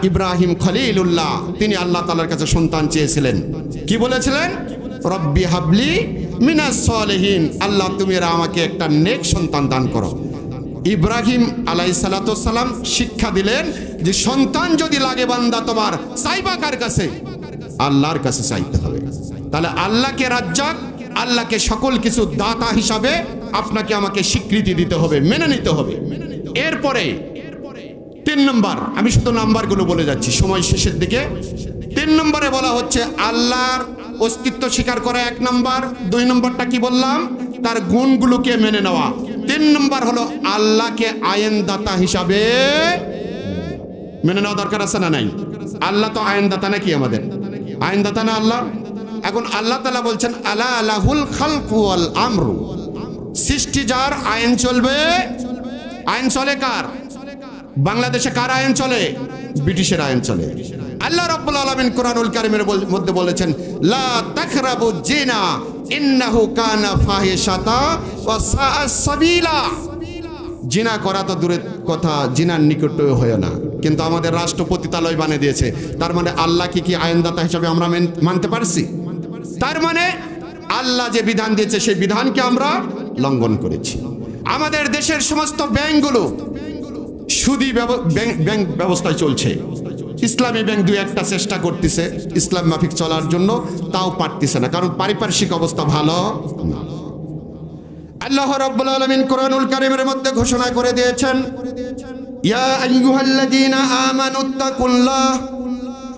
ইব্রাহিম খলিলুল্লাহ, তিনি আল্লাহ তাআলার কাছে সন্তান চেয়েছিলেন। কি বলেছিলেন? রব্বি হাবলি মিনাস সলিহিন, আল্লাহ তুমি আমাকে একটা নেক সন্তান দান করো। ইব্রাহিম আলাইহিস সালাতু ওয়াস সালাম শিক্ষা দিলেন যে সন্তান যদি লাগে বান্দা তোমার, চাইবা কার কাছে? আল্লাহর কাছে চাইতে হবে। তাহলে আল্লাহকে রাজ্জাক, আল্লাহকে সকল কিছু দাতা হিসাবে আপনাকে আমাকে স্বীকৃতি দিতে হবে, মেনে নিতে হবে। এরপরে 3 নম্বর, আমি শুধু নাম্বারগুলো বলে যাচ্ছি সময় শেষের দিকে। 3 নম্বরে বলা হচ্ছে আল্লাহর অস্তিত্ব স্বীকার করা 1 নম্বর। 2 নম্বরটা কি বললাম? তার গুণগুলোকে মেনে নেওয়া। 3 নম্বর হলো আল্লাহকে আইনদাতা হিসাবে মেনে নেওয়া দরকার আছে না নাই? আল্লাহ তো আইনদাতা নাকি? আমাদের আইনদাতা না আল্লাহ? এখন আল্লাহ তাআলা বলছেন আলা লাহুল খালকু ওয়াল আমরু, সৃষ্টি যার, আইন চলবে। আইন চলে কার? বাংলাদেশে কার আইন চলে? ব্রিটিশের আইন চলে। আল্লাহ রাব্বুল আলামিন কোরআনুল কারীমের মধ্যে বলেছেন লা তাকরাবু জিনা ইন্নাহু কানা ফাহিশাতা ওয়া সাআ সাবিলা। জিনা করা তো দূরের কথা, জিনার নিকটও হয় না, কিন্তু আমাদের রাষ্ট্র পতিতালয় বানিয়ে দিয়েছে। তার মানে আল্লাহ কি আইনদাতা হিসেবে আমরা মানতে পারছি? তার মানে আল্লাহ যে বিধান দিয়েছে সেই বিধানকে আমরা লঙ্ঘন করেছি। আমাদের দেশের সমস্ত ব্যাংকগুলো সুদী ব্যাংক ব্যবস্থায় চলছে। ইসলামী ব্যাংক 2-1টা চেষ্টা করতেছে ইসলাম মাফিক চলার জন্য, তাও পারতেছে না, কারণ পারিপার্শ্বিক অবস্থা ভালো না। আল্লাহ রাব্বুল আলামিন কোরআনুল কারীমের মধ্যে ঘোষণা করে দিয়েছেন ইয়া আইয়ুহাল্লাযীনা আমানুত্তাকুল্লাহ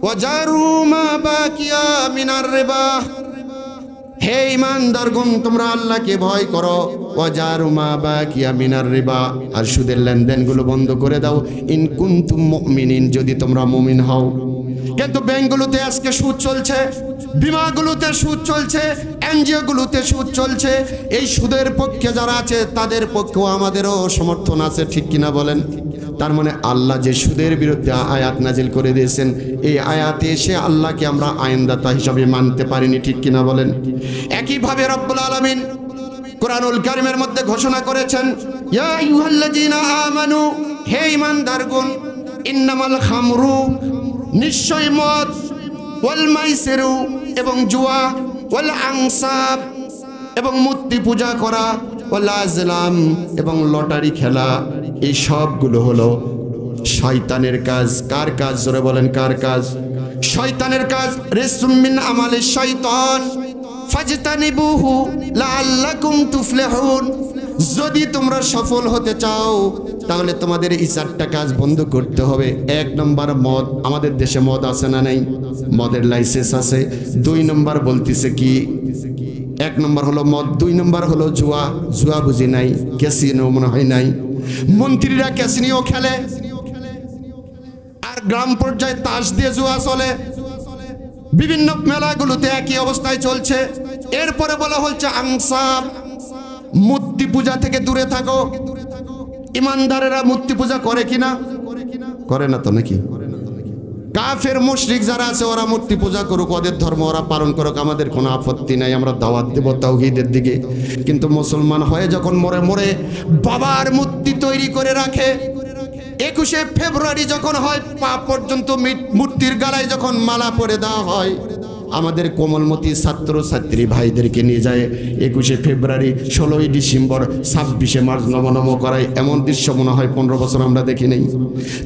ওয়া জারু মা বাকিয়া মিনার রিবা। হে ঈমানদারগণ, তোমরা আল্লাহকে ভয় করো। ওয়া জারু মা বাকিয়া মিনার রিবা, আর সুদের লেনদেনগুলো বন্ধ করে দাও। ইন কুনতুম মুমিনিন, যদি তোমরা মুমিন হও। কিন্তু ব্যাংকগুলোতে আজকে সুদ চলছে, বিমাগুলোতে সুদ চলছে, এনজিওগুলোতে সুদ চলছে। এই সুদের পক্ষে যারা আছে তাদের পক্ষেও আমাদেরও সমর্থন আছে, ঠিক কিনা বলেন? তার মানে আল্লাহ যে সুদের বিরুদ্ধে আয়াত নাজিল করে দিয়েছেন, এই আয়াতে এসে আল্লাহকে আমরা আইনদাতা হিসাবে মানতে পারিনি, ঠিক কিনা বলেন? একইভাবে রব্বুল আলামিন কুরআনুল কারীমের মধ্যে ঘোষণা করেছেন, ইয়া আইয়ুহাল্লাযীনা আমানু, হে ঈমানদারগণ, ইন্নামাল খামরু, নিশ্চয় মদ, ওয়াল মাইসিরু এবং জুয়া, ওয়াল আনসাব এবং মূর্তি পূজা করা, ওয়াল আজলাম এবং লটারি খেলা, এই সবগুলো হলো শয়তানের কাজ। কার কাজ? জোরে বলেন, কার কাজ? শয়তানের কাজ। রিজসুম মিন আমালিশ শয়তান ফাজতানিবুহু লাআল্লাকুম তুফলিহুন। যদি তোমরা সফল হতে চাও তাহলে তোমাদের এই চারটা কাজ বন্ধ করতে হবে। 1 নম্বর মদ। আমাদের দেশে মদ আছে না নাই? মদের লাইসেন্স আছে। 2 নম্বর বলতেছে কি? 1 নম্বর হলো মদ, 2 নম্বর হলো জুয়া। জুয়া বুঝি নাই, ক্যাসিনো মনে হয় নাই। মন্ত্রীরা ক্যাসিনো খেলে, আর গ্রাম পর্যায়ে তাস দিয়ে জুয়া চলে। বিভিন্ন মেলাগুলোতে একই অবস্থায় চলছে। এরপরে বলা হচ্ছে আনসাব, মূর্তি পূজা থেকে দূরে থাকো। ইমানদারেরা মূর্তি পূজা করে কিনা? করে না তো নাকি? কাফের মুশরিক যারা আছে ওরা মূর্তি পূজা করুক, ওদের ধর্ম ওরা পালন করুক, আমাদের কোনো আপত্তি নাই, আমরা দাওয়াত দেব তাওহীদের দিকে। কিন্তু মুসলমান হয়ে যখন মরে মরে বাবার মূর্তি তৈরি করে রাখে, 21শে ফেব্রুয়ারি যখন হয় পা পর্যন্ত মূর্তির গালায় যখন মালা পরে দেওয়া হয়, আমাদের কোমলমতি ছাত্র ছাত্রী ভাইদেরকে নিয়ে যায় 21শে ফেব্রুয়ারি, 16ই ডিসেম্বর, 26শে মার্চ নম করায়। এমন দৃশ্য মনে হয় 15 বছর আমরা দেখি নেই।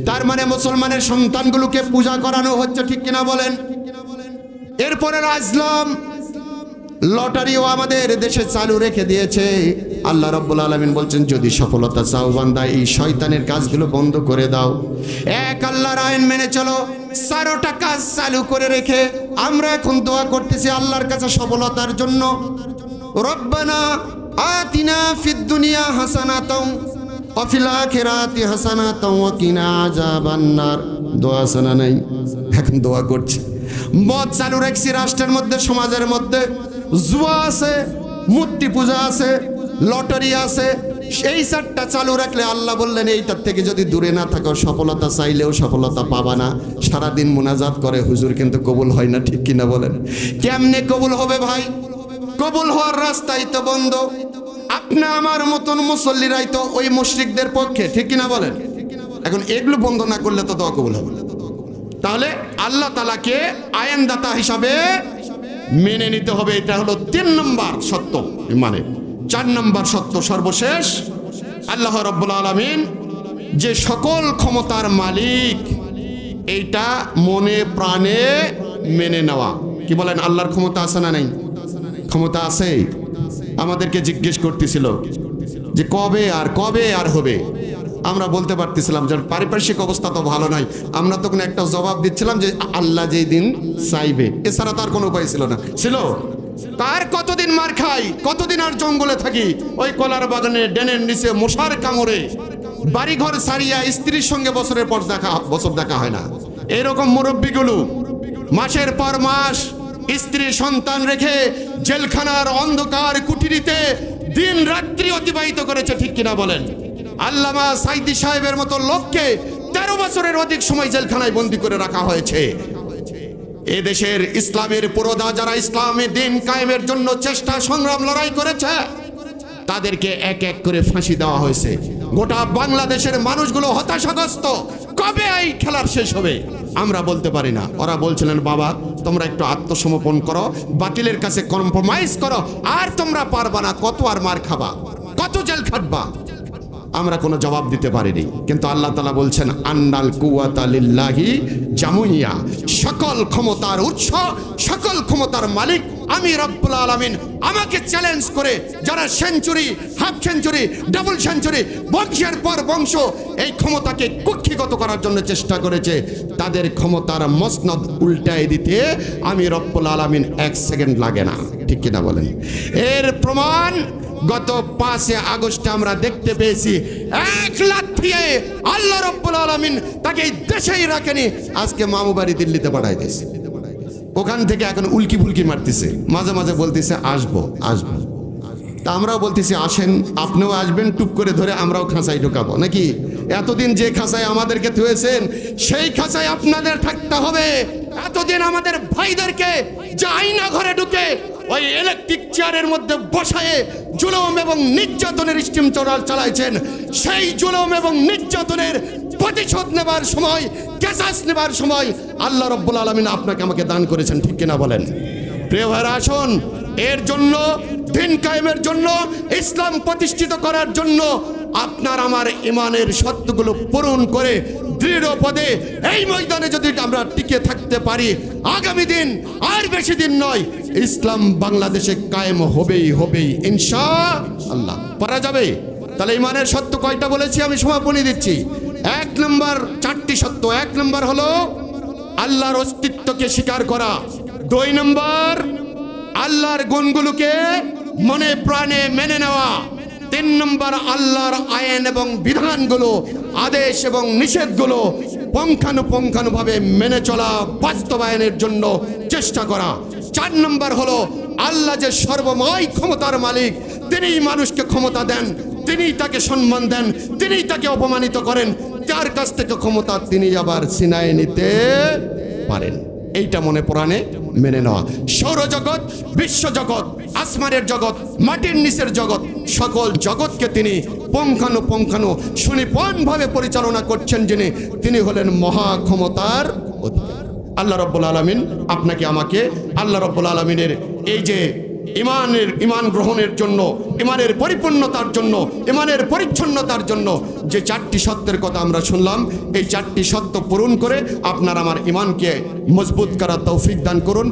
তার মানে মুসলমানের সন্তানগুলোকে পূজা করানো হচ্ছে, ঠিক কিনা বলেন? এরপরে রাজলাম, লটারিও আমাদের দেশে চালু রেখে দিয়েছে। আল্লাহ রাব্বুল আলামিন বলছেন, যদি সফলতা চাও বান্দা, এই শয়তানের কাজগুলো বন্ধ করে দাও, এক আল্লাহর আইন মেনে চলো। 4টা কাজ চালু করে রেখে আমরা এখন দোয়া করতেছি আল্লাহর কাছে সফলতার জন্য। রব্বানা আতিনা ফিদ দুনিয়া হাসানাতাও ওয়া ফিল আখিরাতি হাসানাতাও ওয়া কিনা আযাবান্নার। দোয়া শোনা নাই? এখন দোয়া করছি। মদ চালু রাখছি রাষ্ট্রের মধ্যে, সমাজের মধ্যে। জুয়া আছে, মূর্তি পূজা আছে, লটারি আছে। এই 4টা চালু রাখলে আল্লাহ বললেন এইটার থেকে যদি দূরে না থাকো, সফলতা চাইলেও সফলতা পাবা না। সারাদিন মুনাজাত করে হুজুর, কিন্তু কবুল হয় না, ঠিক কিনা বলেন? কেমনে কবুল হবে ভাই? কবুল হওয়ার রাস্তাই তো বন্ধ। আপনি আমার মতন মুসল্লিরাই তো ওই মুশরিকদের পক্ষে, ঠিক কিনা বলেন? এখন এগুলো বন্ধ না করলে তো দোয়া কবুল হবে না। তাহলে আল্লাহ তাআলাকে আইনদাতা হিসাবে মেনে নিতে হবে। এটা হলো 3 নম্বর সত্য। মানে 4 নম্বর সত্য সর্বশেষ, আল্লাহ রাব্বুল আলামিন যে সকল ক্ষমতার মালিক, এইটা মনে প্রাণে মেনে নেওয়া। কি বলেন? আল্লাহর ক্ষমতা আছে না নাই? ক্ষমতা আছে। আমাদেরকে জিজ্ঞেস করতেছিল যে কবে আর হবে। আমরা বলতে পারতেছিলাম যে পারিপার্শ্বিক অবস্থা তো ভালো নয়। আমরা তখন একটা জবাব দিচ্ছিলাম যে আল্লাহ যেই দিন চাইবে, এছাড়া তার কোনো উপায় ছিল না। ছিল তার কতদিন মার খাই, কতদিন আর জঙ্গলে থাকি, ওই কলার বাগানে ডেনের নিচে মশার কামড়ে বাড়িঘর সারিয়া স্ত্রীর সঙ্গে বছরের পর বছর দেখা হয় না। এরকম মুরব্বীগুলো মাসের পর মাস স্ত্রী সন্তান রেখে জেলখানার অন্ধকার কুটিরিতে দিন রাত্রি অতিবাহিত করেছে, ঠিক কিনা বলেন? আল্লামা সাইদি সাহেবের মতো লোককে 13 বছরের অধিক সময় জেলখানায় বন্দী করে রাখা হয়েছে। এ দেশের ইসলামের পুরোধা যারা ইসলামী দিন কায়েমের জন্য চেষ্টা সংগ্রাম লড়াই করেছে, তাদেরকে এক এক করে ফাঁসি দেওয়া হয়েছে। গোটা বাংলাদেশের মানুষগুলো হতাশাগ্রস্ত, কবে এই খেলার শেষ হবে আমরা বলতে পারি না। ওরা বলছিলেন, বাবা তোমরা একটু আত্মসমর্পণ করো, বাতিলের কাছে কম্প্রোমাইজ করো, আর তোমরা পারবা না, কত আর মার খাবা, কত জেল খাটবা। আমরা কোনো জবাব দিতে পারিনি। কিন্তু আল্লাহ তাআলা বলছেন, আন্নাল কুওয়াতা লিল্লাহি জামিয়া, সকল ক্ষমতার উৎস, সকল ক্ষমতার মালিক আমি রব্বুল আলামিন। আমাকে চ্যালেঞ্জ করে যারা century, half century, double century, বংশের পর বংশ এই ক্ষমতাকে কুক্ষিগত করার জন্য চেষ্টা করেছে, তাদের ক্ষমতার মসনদ উল্টায় দিতে আমি রব্বুল আলামিন 1 সেকেন্ড লাগে না, ঠিক কিনা বলেন? এর প্রমাণ গত 5 আগস্টে আমরা দেখতে পেয়েছি। 1 লাথিয়ে আল্লাহ রাব্বুল আলামিন তাকে দেশেই রাখেনি, আজকে মামু বাড়ি দিল্লিতে পাঠাই দিয়েছে। ওখান থেকে এখন উল্কি ফুলকি মারতেছে, মাঝে মাঝে বলতেছে আসবো আসবো। তা আমরাও বলতেছি আসেন, আপনিও আসবেন, টুপ করে ধরে আমরাও খাঁচায় ঢোকাবো নাকি? এতদিন যে খাঁচায় আমাদেরকে থুয়েছেন সেই খাঁচায় আপনাদের থাকতে হবে। এতদিন আমাদের ভাইদেরকে যে আয়না ঘরে ঢুকে ওই ইলেকট্রিক চেয়ারের মধ্যে বসায়ে জুলুম এবং নির্যাতনের স্টিম চালাইছেন, সেই জুলুম এবং নির্যাতনের প্রতিশোধ নেবার সময়, কেসাস নেবার সময় আল্লাহ রাব্বুল আলামিন আপনাকে আমাকে দান করেছেন, ঠিক কিনা বলেন? প্রিয় ভাইরা, আসুন, এর জন্য, দিন কায়েমের জন্য, ইসলাম প্রতিষ্ঠিত করার জন্য আপনার আমার ইমানের সত্যগুলো পূরণ করে দৃঢ় পদে এই ময়দানে যদি আমরা টিকে থাকতে পারি, আগামী দিন আর বেশি দিন নয়, ইসলাম বাংলাদেশে কায়েম হবেই হবেই ইনশাআল্লাহ। পারা যাবে? তাহলে ইমানের সত্য কয়টা বলেছি আমি সমাপনী দিচ্ছি। 1 নম্বর 4টি সত্য। 1 নম্বর হলো আল্লাহর অস্তিত্বকে স্বীকার করা। 2 নম্বর আল্লাহর গুণগুলোকে মনে প্রাণে মেনে নেওয়া। 3 নম্বর আল্লাহর আইন এবং বিধানগুলো, আদেশ এবং নিষেধগুলো পুঙ্খানুপুঙ্খানুভাবে মেনে চলা, বাস্তবায়নের জন্য চেষ্টা করা। 4 নম্বর হলো আল্লাহ যে সর্বময় ক্ষমতার মালিক, তিনিই মানুষকে ক্ষমতা দেন, তিনিই তাকে সম্মান দেন, তিনিই তাকে অপমানিত করেন, তার কাছ থেকে ক্ষমতা তিনি আবার ছিনায় নিতে পারেন। এইটা মনে প্রাণে মেনে নেওয়া। সৌরজগৎ, বিশ্বজগৎ, আসমানের জগৎ, মাটির নিচের জগৎ, সকল জগৎকে তিনি পুঙ্খানুপুঙ্খানু সুনিপুণভাবে পরিচালনা করছেন যিনি, তিনি হলেন মহা ক্ষমতার অধিকারী আল্লাহ রাব্বুল আলামিন। আপনাকে আমাকে আল্লাহ রাব্বুল আলামিনের এই যে ইমান গ্রহণের জন্য, ইমানের পরিপূর্ণতার জন্য, ইমানের পরিচ্ছন্নতার জন্য যে 4টি সত্যের কথা আমরা শুনলাম, এই 4টি সত্য পূরণ করে আপনার আমার ইমানকে মজবুত করার তৌফিক দান করুন।